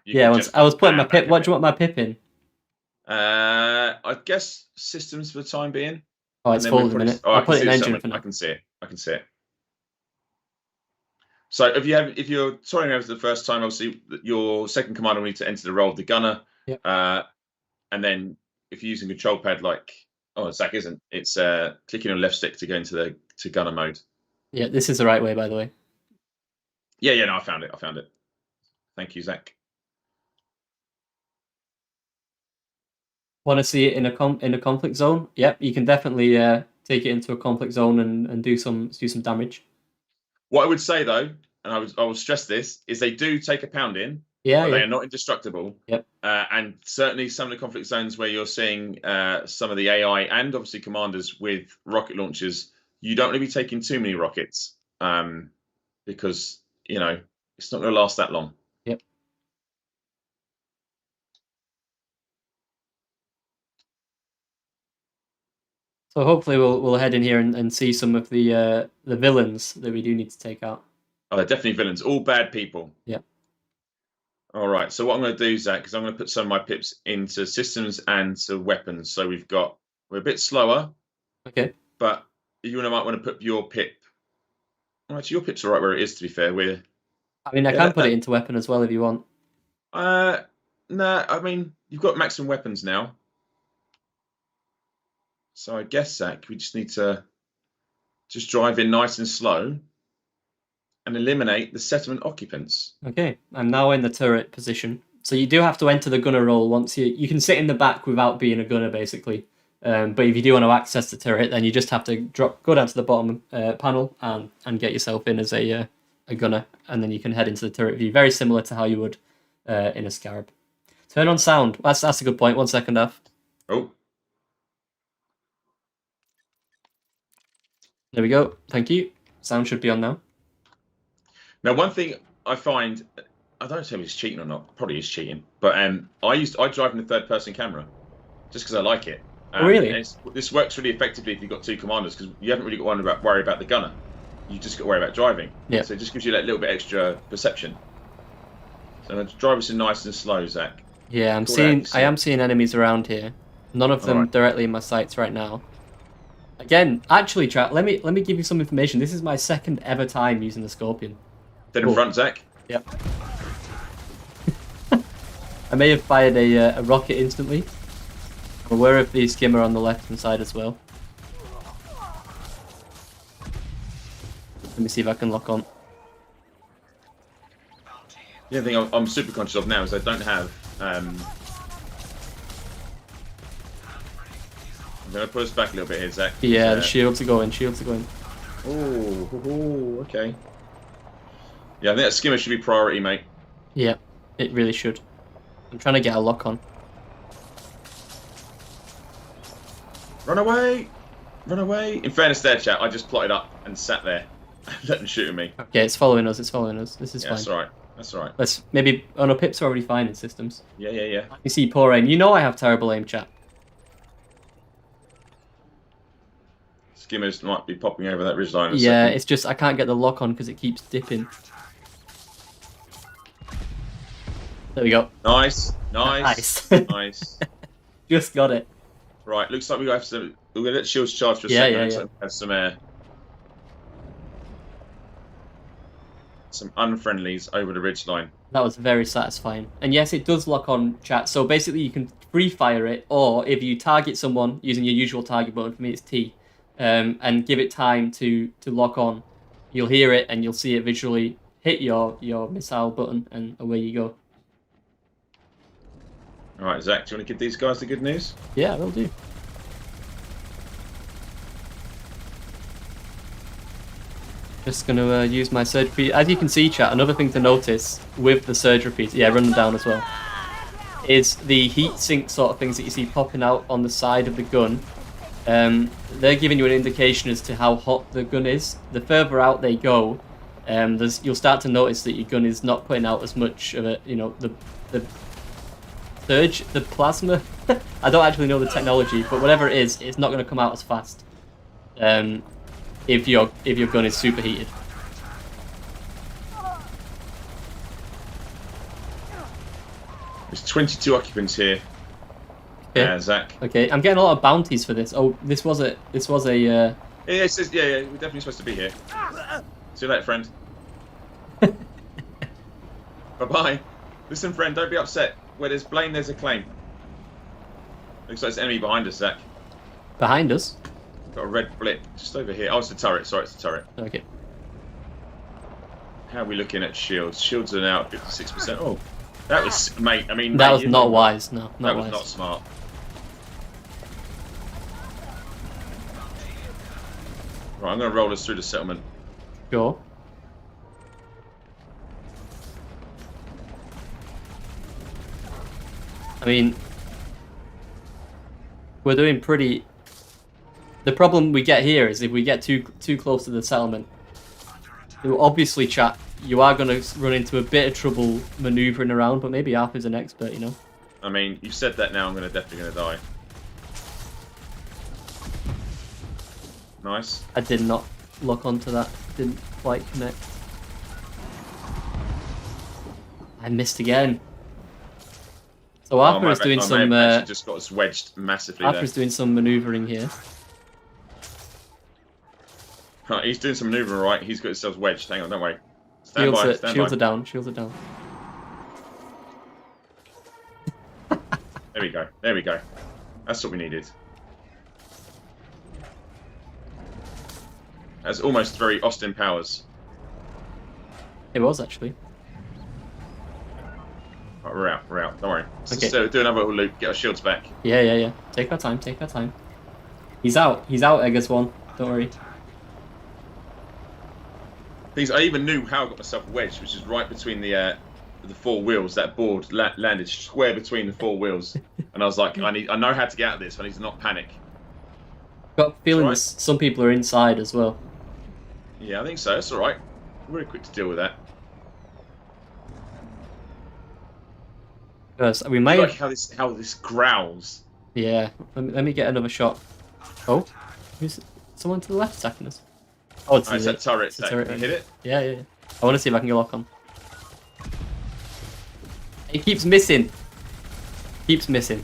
I was putting my pip. What do you want my pip in? I guess systems for the time being. Oh, it's full in a minute. I'll put it in engine for now. I can see it. So if you're touring over for the first time, obviously your second commander will need to enter the role of the gunner. Yep. And then if you're using control pad Zach isn't. It's clicking on left stick to go into to gunner mode. Yeah, this is the right way, by the way. Yeah, no, I found it. Thank you, Zach. Want to see it in a conflict zone? Yep, you can definitely take it into a conflict zone and do some damage. What I would say though, and I will stress this, is they do take a pounding. Yeah, They are not indestructible. Yep. And certainly some of the conflict zones where you're seeing some of the AI and obviously commanders with rocket launchers, you don't want to be taking too many rockets because, it's not going to last that long. Yep. So hopefully we'll head in here and see some of the villains that we do need to take out. Oh, they're definitely villains. All bad people. Yep. All right. So what I'm going to do, Zach, is I'm going to put some of my pips into systems and to weapons. So we're a bit slower. Okay. But you might want to put your pip Well, actually, your pip's all right where it is, to be fair. We're... I mean, I can put it into weapon as well if you want. No, I mean, you've got maximum weapons now. So I guess, Zach, we just need to just drive in nice and slow and eliminate the settlement occupants. Okay, I'm now in the turret position. So you do have to enter the gunner role once you can sit in the back without being a gunner, basically. But if you do want to access the turret, then you just have to go down to the bottom panel and get yourself in as a gunner, and then you can head into the turret view, very similar to how you would in a Scarab. Turn on sound. That's a good point. 1 second off. Oh. There we go. Thank you. Sound should be on now. Now, one thing I find, I don't know if it's cheating or not. Probably is cheating. But I drive in the third-person camera just because I like it. Really? This works really effectively if you've got two commanders, because you haven't really got one about worry about the gunner. You just got to worry about driving. Yeah. So it just gives you that little bit extra perception. So drive us in nice and slow, Zach. Yeah, I am seeing enemies around here. None of them directly in my sights right now. Again, actually, chat. Let me give you some information. This is my second ever time using the Scorpion. Dead in front, Zach. Yep. I may have fired a rocket instantly. I'm aware of the skimmer on the left-hand side as well. Let me see if I can lock on. The other thing I'm super conscious of now is I don't have... I'm going to pull us back a little bit here, Zach. Yeah, the shields are going, Oh, okay. Yeah, I think that skimmer should be priority, mate. Yeah, it really should. I'm trying to get a lock on. Run away! Run away! In fairness there, chat, I just plotted up and sat there. Let them shoot at me. Okay, it's following us, This is fine. That's alright. That's alright. Let's maybe... Oh no, Pip's already fine in systems. Yeah. You see poor aim. You know I have terrible aim, chat. Skimmers might be popping over that ridgeline. Yeah, it's just I can't get the lock on because it keeps dipping. There we go. Nice. Nice. Nice. Just got it. Right, looks like we have some... We're going to let shields charge for a Yeah, second. yeah. Have some unfriendlies over the ridgeline. That was very satisfying. And yes, it does lock on, chat. So basically you can free fire it, or if you target someone using your usual target button, for me it's T, and give it time to lock on, you'll hear it and you'll see it visually hit your missile button, and away you go. Alright, Zach, do you want to give these guys the good news? Yeah, will do. Just going to use my surge repeater. As you can see, chat, another thing to notice with the surge repeater, yeah, run them down as well, is the heat sink sort of things that you see popping out on the side of the gun. They're giving you an indication as to how hot the gun is. The further out they go, you'll start to notice that your gun is not putting out as much of a, the surge, the plasma. I don't actually know the technology, but whatever it is, it's not going to come out as fast. If your gun is superheated. There's 22 occupants here. Okay. Zach. Okay, I'm getting a lot of bounties for this. Oh, this was a. Yeah, it says, yeah, we're definitely supposed to be here. See you later, friend. Bye-bye. Listen, friend, don't be upset. Where there's blame, there's a claim. Looks like there's an enemy behind us, Zach. Behind us? Got a red blip just over here. Oh, it's the turret. Sorry, it's the turret. Okay. How are we looking at shields? Shields are now at 56%. Oh, that was, mate. I mean, that was not wise. No, not that wise. was not smart. Right, I'm going to roll us through the settlement. Sure. I mean, we're doing pretty. The problem we get here is if we get too close to the settlement, obviously, chat, you are going to run into a bit of trouble manoeuvring around, but maybe Arthur's an expert, you know? I mean, you've said that now, I'm definitely going to die. Nice. I did not lock onto that. Didn't quite connect. I missed again. So Arthur is doing some... just got us wedged massively Arthur's doing some manoeuvring here. Right, he's doing some manoeuvre, all right. He's got himself wedged. Hang on, don't worry. Stand Shields, by. are, Stand shields by. are down. Shields are down. There we go. There we go. That's what we needed. That's almost very Austin Powers. It was actually. Right, we're out. We're out. Don't worry. Let's Okay. just do another little loop. Get our shields back. Yeah. Take our time. Take our time. He's out. He's out. Eggers one. Don't worry. Things I even knew how I got myself wedged, which is right between the four wheels. That board landed square between the four wheels, and I was like, I know how to get out of this. I need to not panic. Got a feeling Right. some people are inside as well. Yeah, I think so. That's all right. We're very quick to deal with that. Because we I might. like how this growls. Yeah. Let me get another shot. Oh, who's someone to the left attacking us? Oh, it's, It's that turret. it's a turret. You hit it? Yeah. I want to see if I can get lock on. It keeps missing. Keeps missing.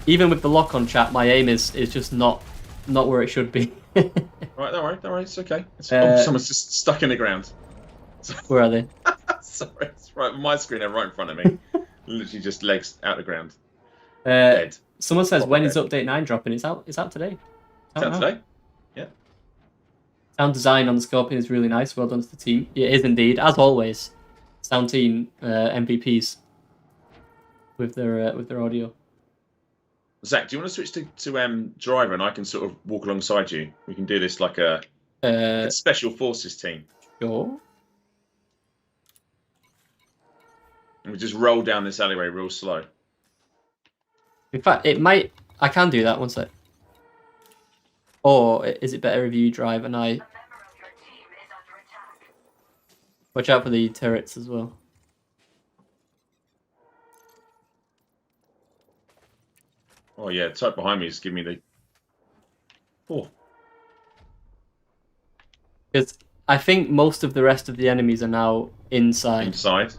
Even with the lock on, chat, my aim is just not where it should be. Right, don't worry. It's okay. Someone's just stuck in the ground. Where are they? Sorry, it's right on my screen. They're right in front of me. Literally just legs out the ground. Uh, Dead. someone says, Proper when is dead. update 9 dropping? It's out today. Is that now. today? Yeah. Sound design on the Scorpion is really nice. Well done to the team. It is indeed, as always. Sound team MVPs with their audio. Zach, do you want to switch to driver and I can sort of walk alongside you? We can do this like a special forces team. Sure. And we just roll down this alleyway real slow. In fact, it might. I can do that. One sec. Or is it better if you drive and I? Watch out for the turrets as well. Oh yeah, type behind me is giving me the. Oh, Because I think most of the rest of the enemies are now inside. inside.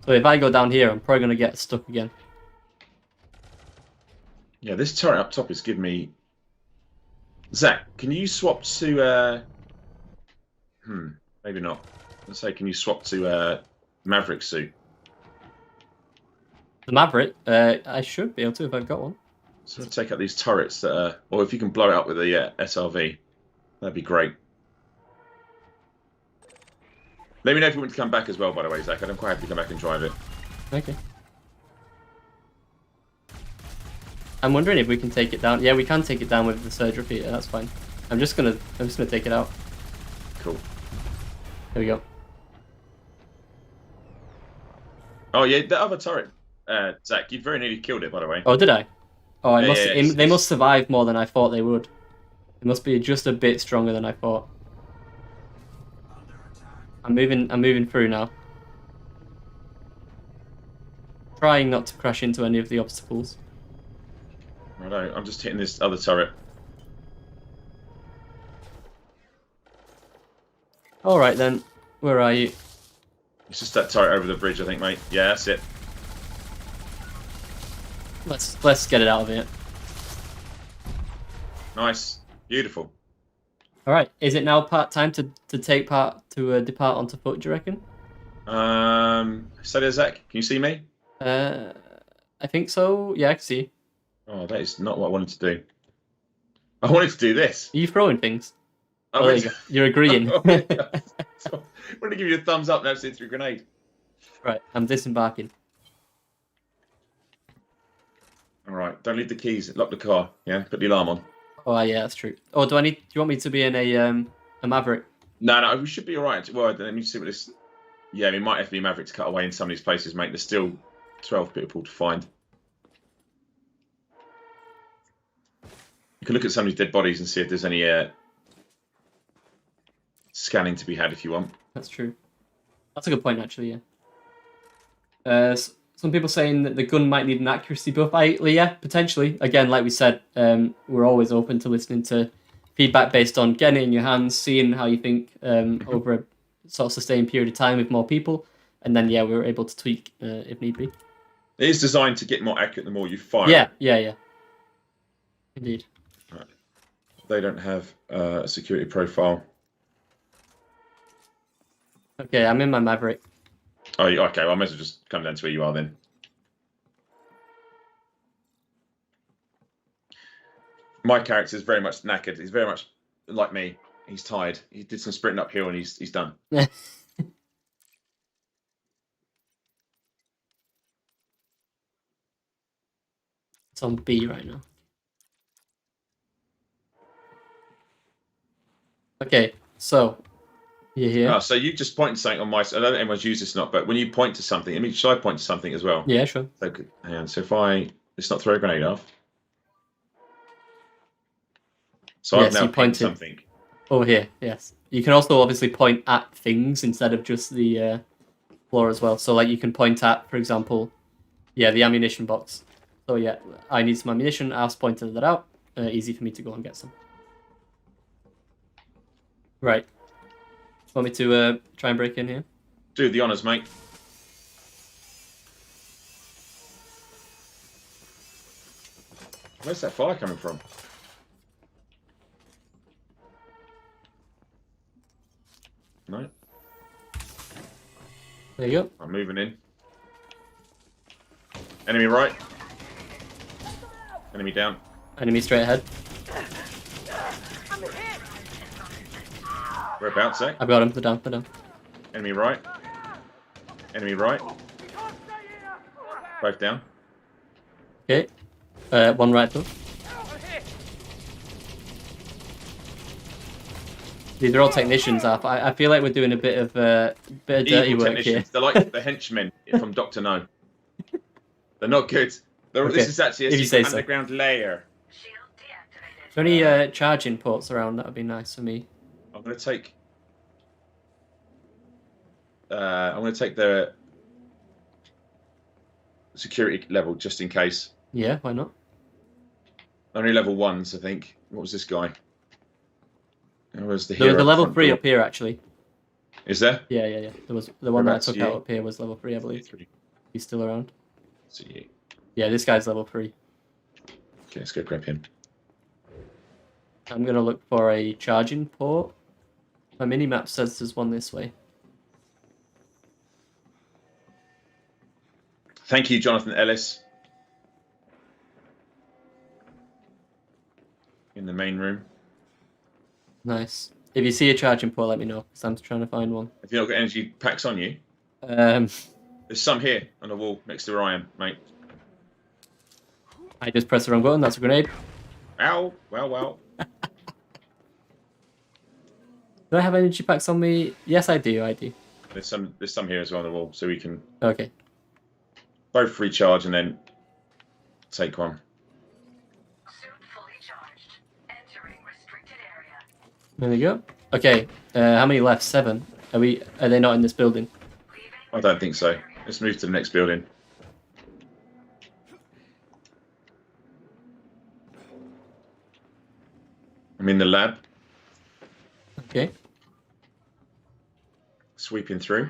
So if I go down here, I'm probably gonna get stuck again. Yeah, this turret up top is giving me. Zach, can you swap to? Maybe not. Let's say, can you swap to Maverick suit? The Maverick, I should be able to if I've got one. So take out these turrets that are, or if you can blow it up with the SRV, that'd be great. Let me know if you want to come back as well, by the way, Zach. I'm quite happy to come back and drive it. Okay. I'm wondering if we can take it down. Yeah, we can take it down with the surge repeater. That's fine. I'm just gonna take it out. Cool. There we go. Oh yeah, the other turret, Zach, you very nearly killed it, by the way. Oh, did I? Oh, Yeah, they must survive more than I thought they would. They must be just a bit stronger than I thought. I'm moving through now. Trying not to crash into any of the obstacles. Righto, I'm just hitting this other turret. All right then, where are you? It's just that turret over the bridge, I think, mate. Yeah, that's it. Let's get it out of here. Nice, beautiful. All right, is it now time to depart onto foot? Do you reckon? So there, Zach. Can you see me? I think so. Yeah, I can see. Oh, that is not what I wanted to do. I wanted to do this. Are you throwing things? I Oh, there wanted you go. You're agreeing. Oh, my God. I'm going to give you a thumbs up now since through grenade. Right, I'm disembarking. All right, don't leave the keys. Lock the car. Yeah, put the alarm on. Oh yeah, that's true. Oh, do you want me to be in a Maverick? No, we should be all right. Well, let me see what this. Yeah, we might have to be Maverick to cut away in some of these places, mate. There's still 12 people to find. You can look at some of these dead bodies and see if there's any scanning to be had if you want. That's true. That's a good point, actually. Yeah. Some people saying that the gun might need an accuracy buff. Yeah, potentially. Again, like we said, we're always open to listening to feedback based on getting it in your hands, seeing how you think over a sort of sustained period of time with more people, and then yeah, we're able to tweak if need be. It is designed to get more accurate the more you fire. Yeah. Indeed. Right. They don't have a security profile. Okay, I'm in my Maverick. Oh, okay. Well, I might as well just come down to where you are then. My character is very much knackered. He's very much like me. He's tired. He did some sprinting uphill and he's done. It's on B right now. Okay, so you're here. Oh, so you just point to something on my. I don't know if anyone's used this or not, but when you point to something, I mean, should I point to something as well? Yeah, sure. So, hang on. So if I, let's not throw a grenade off. So Yes, I've now you pinned pointed. something. Over here, yes. You can also obviously point at things instead of just the floor as well. So like you can point at, for example, yeah, the ammunition box. So yeah, I need some ammunition. I've pointed that out. Easy for me to go and get some. Right. Want me to try and break in here? Do the honours, mate. Where's that fire coming from? No, There you go. I'm moving in. Enemy right. Enemy down. Enemy straight ahead. Whereabouts, eh? I've got him. They're down. They're down. Enemy right. Enemy right. Both down. Okay. One right though. These are all technicians. I feel like we're doing a bit of dirty Evil work here. technicians. They're like the henchmen from Doctor No. They're not good. Okay, This is actually if a you say secret so. underground layer. Is there any charging ports around? That would be nice for me. I'm going to take. I'm going to take the security level just in case. Yeah, why not? Only level 1s, I think. What was this guy? Where was the There hero? was a at the level front 3 door? up here actually. Is there? Yeah. There was the one that I Whereabouts took you? out up here was level 3, I believe. He's still around. See. Yeah, this guy's level 3. Okay, let's go grab him. I'm gonna look for a charging port. My mini-map says there's one this way. Thank you, Jonathan Ellis. In the main room. Nice. If you see a charging port, let me know, because I'm trying to find one. Have you not got energy packs on you? There's some here on the wall next to where I am, mate. I just pressed the wrong button. That's a grenade. Ow! Well. Do I have energy packs on me? Yes, I do. There's some here as well on the wall, so we can Okay. both recharge and then take one. There we go. Okay. How many left? 7. Are they not in this building? I don't think so. Let's move to the next building. I'm in the lab, Okay. sweeping through.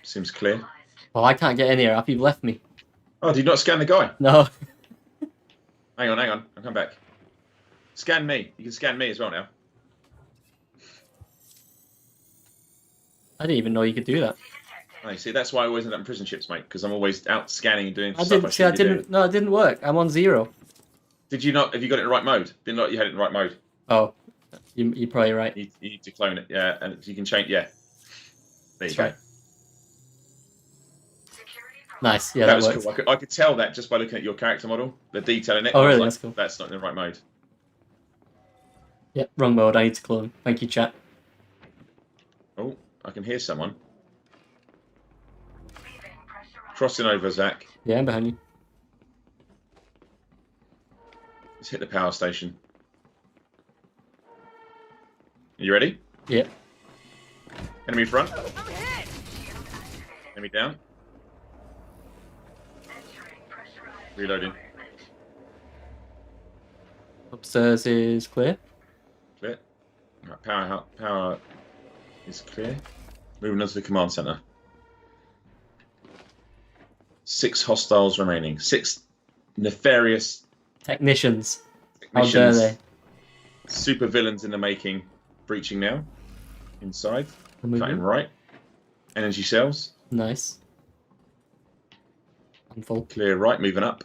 Seems clear. Well, I can't get in here. Have you left me? Oh, did you not scan the guy? No. Hang on. I'll come back. Scan me. You can scan me as well now. I didn't even know you could do that. Oh, you see, that's why I always end up in prison ships, mate, because I'm always out scanning and doing I stuff didn't. I See, I shouldn't be didn't. doing. No, it didn't work. I'm on 0. Did you not? Have you got it in the right mode? Didn't look you had it in the right mode. Oh, you're probably right. You need to clone it, yeah, and you can change, yeah. There you That's go. right. Nice. Yeah, that that was works. cool. I could tell that just by looking at your character model, the detail in it. Oh, I was really? like, That's cool. That's not in the right mode. Yeah, wrong mode. I need to clone. Thank you, chat. Oh, I can hear someone. Crossing over, Zach. Yeah, I'm behind you. Let's hit the power station. Are you ready? Yeah. Enemy front. Enemy down. Reloading. Upstairs is clear. Clear. Right, power is clear. Moving on to the command center. 6 hostiles remaining. 6 nefarious Technicians. How dare technicians. they? super villains in the making, breaching now. Inside. Cutting right. Energy cells. Nice. I'm full. Clear right, moving up.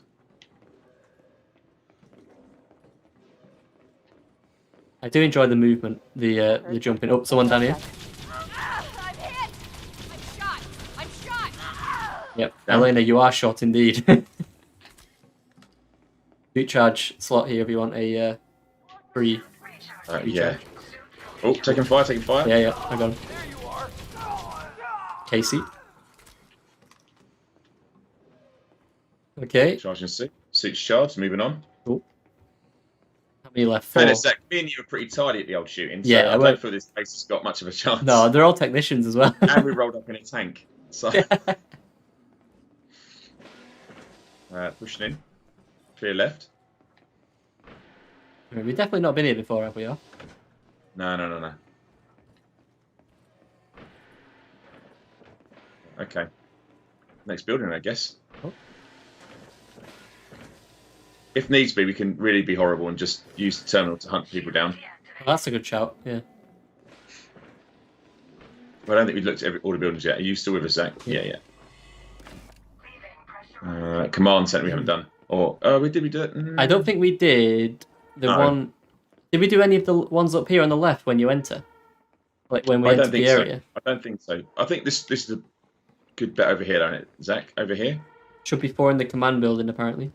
I do enjoy the movement, the jumping up. Someone down here. I'm hit! I'm shot! I'm shot! Yep. Down. Elena, you are shot indeed. Boot charge slot here if you want a free. Yeah. Oh, taking fire, taking fire. Yeah, yeah, I got him. Casey. Okay. Charging six. Six charged, moving on. Cool. How many left? 4. Fairness, Zach, me and you were pretty tidy at the old shooting, so Yeah, I don't feel this place has got much of a chance. No, they're all technicians as well. And we rolled up in a tank. So pushing in. Clear left. We've definitely not been here before, have we? All? No. Okay. Next building, I guess. Oh. If needs be, we can really be horrible and just use the terminal to hunt people down. Oh, that's a good shout. Yeah. But I don't think we've looked at all the buildings yet. Are you still with us, Zach? Yeah. Command center we haven't done. Or we do it? I don't think we did the one. Did we do any of the ones up here on the left when you enter? Like when we enter the area? I don't think so. I think this is a good bit over here, don't it, Zach? Over here? Should be 4 in the command building, apparently.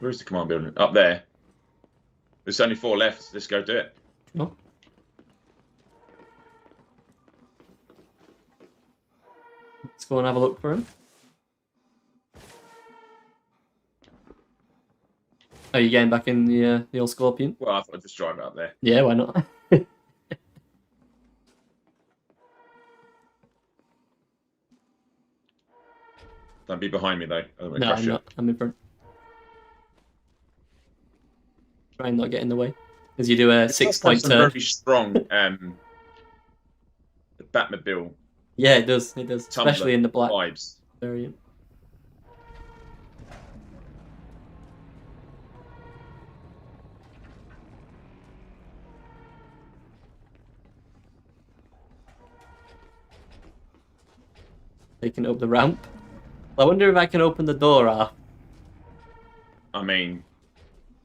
Where's the command building? Up there. There's only 4 left. Let's go do it. Oh. Let's go and have a look for him. Are you getting back in the old Scorpion? Well, I thought I'd just drive it up there. Yeah, why not? Don't be behind me, though. I don't want to No, crush I'm you. not. I'm in front. Try and not get in the way. As you do a 6-point turn. Very strong the Batmobile Yeah, it does. It does. Tumbler Especially in the black vibes. variant. Taking up the ramp. I wonder if I can open the door off. I mean,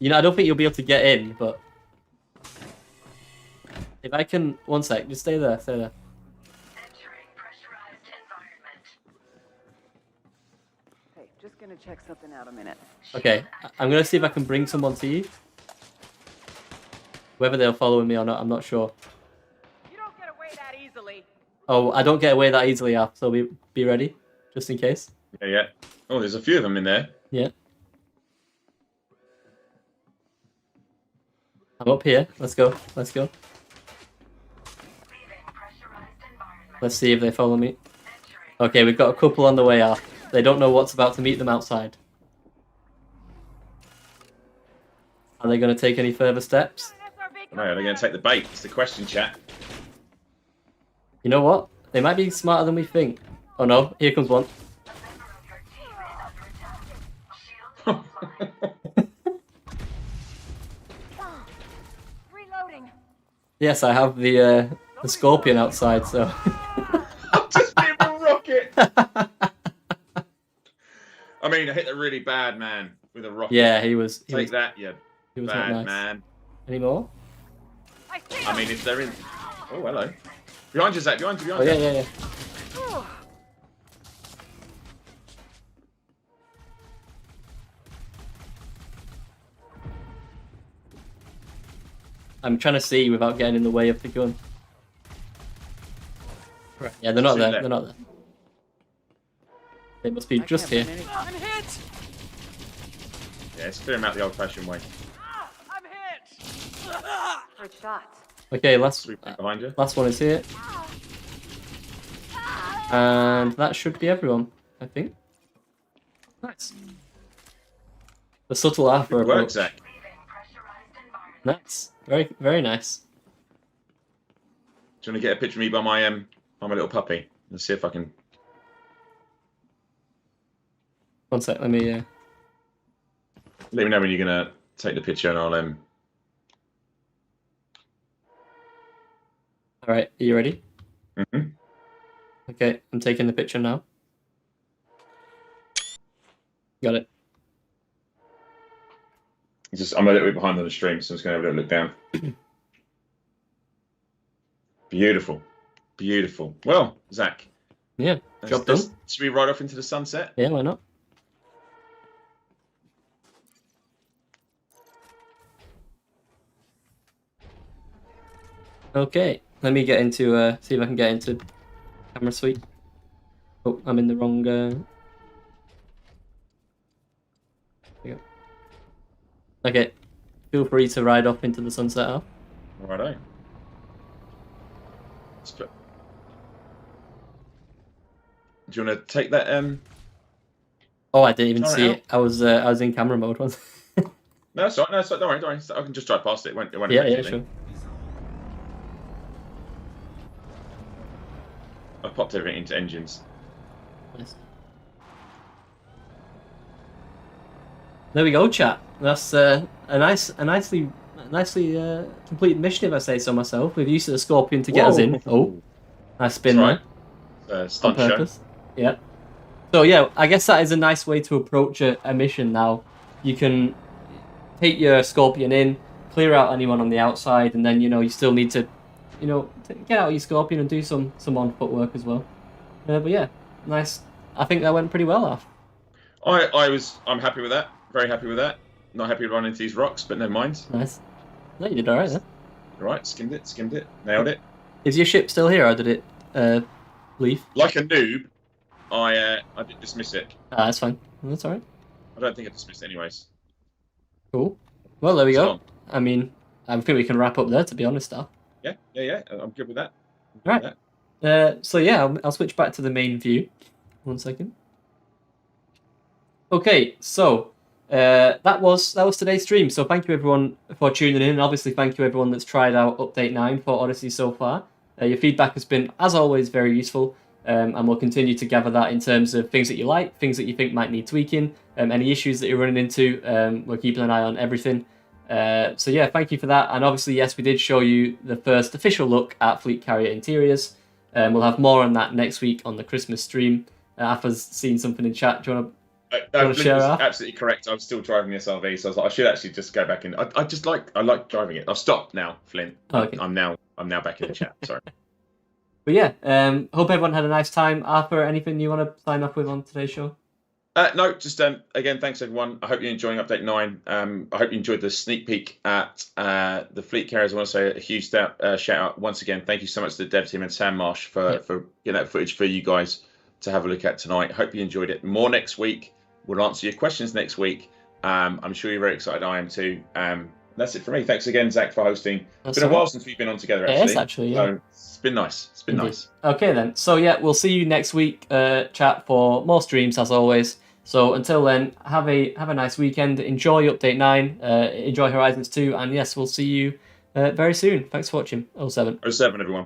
You know, I don't think you'll be able to get in, but if I can, 1 sec, just stay there, stay there. Entering pressurized environment. Hey, just gonna check something out a minute. Okay, I'm gonna see if I can bring someone to you. Whether they'll follow me or not, I'm not sure. You don't get away that easily. Oh, I don't get away that easily, so be ready, just in case. yeah. Oh, there's a few of them in there. Yeah. I'm up here. Let's go. Let's go. Let's see if they follow me. Okay, we've got a couple on the way out. They don't know what's about to meet them outside. Are they going to take any further steps? No, they're going to take the bait. It's the question, chat. You know what? They might be smarter than we think. Oh no, here comes one. Reloading. Yes, I have the Scorpion outside, so... Just give a rocket. I mean, I hit a really bad man with a rocket. Yeah, he was that, you he was not bad nice. man. Any more? I mean, if they're in... Oh, hello. Behind you, Zach. Behind you, Oh, behind you. yeah. I'm trying to see without getting in the way of the gun. Right. Yeah, they're not there. They're not there. They must be just here. I'm hit. Yeah, let's clear him out the old-fashioned way. I'm hit. First shots. Okay, last Sweep behind you. one is here. And that should be everyone, I think. Nice. The subtle alpha Good work, approach. Zach. Nice. Very, very nice. Do you want to get a picture of me by my little puppy? Let's see if I can... 1 sec, let me... Let me know when you're going to take the picture and I'll... All right, are you ready? Mm-hmm. Okay, I'm taking the picture now. Got it. I'm a little bit behind on the stream, so I'm just going to have a little look down. Beautiful. Beautiful. Well, Zach. Yeah, job done. Should we ride off into the sunset? Yeah, why not? Okay, let me get into, see if I can get into camera suite. Oh, I'm in the wrong, there we go. Okay, feel free to ride off into the sunset now. Righto. Do you want to take that? Oh, I didn't even Try it see out. it. I was in camera mode once. No, it's all right. No, it's all right. Don't worry. I can just drive past it. It won't Yeah, affect yeah, anything. sure. I popped everything into engines. Nice. There we go, chat. That's a nicely completed mission, if I say so myself. We've used the Scorpion to get us in. Oh, nice spin That's there. right. On Stunt show. purpose. Yeah. So yeah, I guess that is a nice way to approach a mission now. You can take your Scorpion in, clear out anyone on the outside, and then you still need to, get out your Scorpion and do some on foot work as well. But yeah, nice. I think that went pretty well off. I'm happy with that. Very happy with that. Not happy to run into these rocks, but never mind. Nice. No, you did all right then. All right, skimmed it, nailed it. Is your ship still here, or did it leave? Like a noob, I did dismiss it. Ah, that's fine. That's all right. I don't think I dismissed it anyways. Cool. Well, there we So, go. I mean, I think we can wrap up there, to be honest, Al. yeah. I'm good with that. Right. So yeah, I'll switch back to the main view. 1 second. Okay, so that was today's stream. So thank you everyone for tuning in, and obviously thank you everyone that's tried out Update 9 for Odyssey so far. Your feedback has been, as always, very useful, and we'll continue to gather that in terms of things that you like, things that you think might need tweaking, any issues that you're running into. We're keeping an eye on everything. So yeah, thank you for that. And obviously, yes, we did show you the first official look at Fleet Carrier interiors. We'll have more on that next week on the Christmas stream. Afa's seen something in chat. Do you want to? No, share was off? absolutely correct. I'm still driving the SRV, so I was like, I should actually just go back in. I like driving it. I've stopped now, Flint. Oh, okay. I'm now back in the chat. Sorry. But yeah, hope everyone had a nice time. Arthur, anything you want to sign off with on today's show? No, just again, thanks everyone. I hope you're enjoying Update 9. I hope you enjoyed the sneak peek at the Fleet Carriers. I want to say a huge shout out once again. Thank you so much to the dev team and Sam Marsh for getting that footage for you guys to have a look at tonight. Hope you enjoyed it. More next week. We'll answer your questions next week. I'm sure you're very excited. I am too. That's it for me. Thanks again, Zach, for hosting. It's been a while since we've been on together, actually. It is, actually, yeah. So it's been nice. It's been nice. Okay, then. So, yeah, we'll see you next week, chat, for more streams, as always. So, until then, have a nice weekend. Enjoy Update 9. Enjoy Horizons 2. And, yes, we'll see you very soon. Thanks for watching. 07. 07, everyone.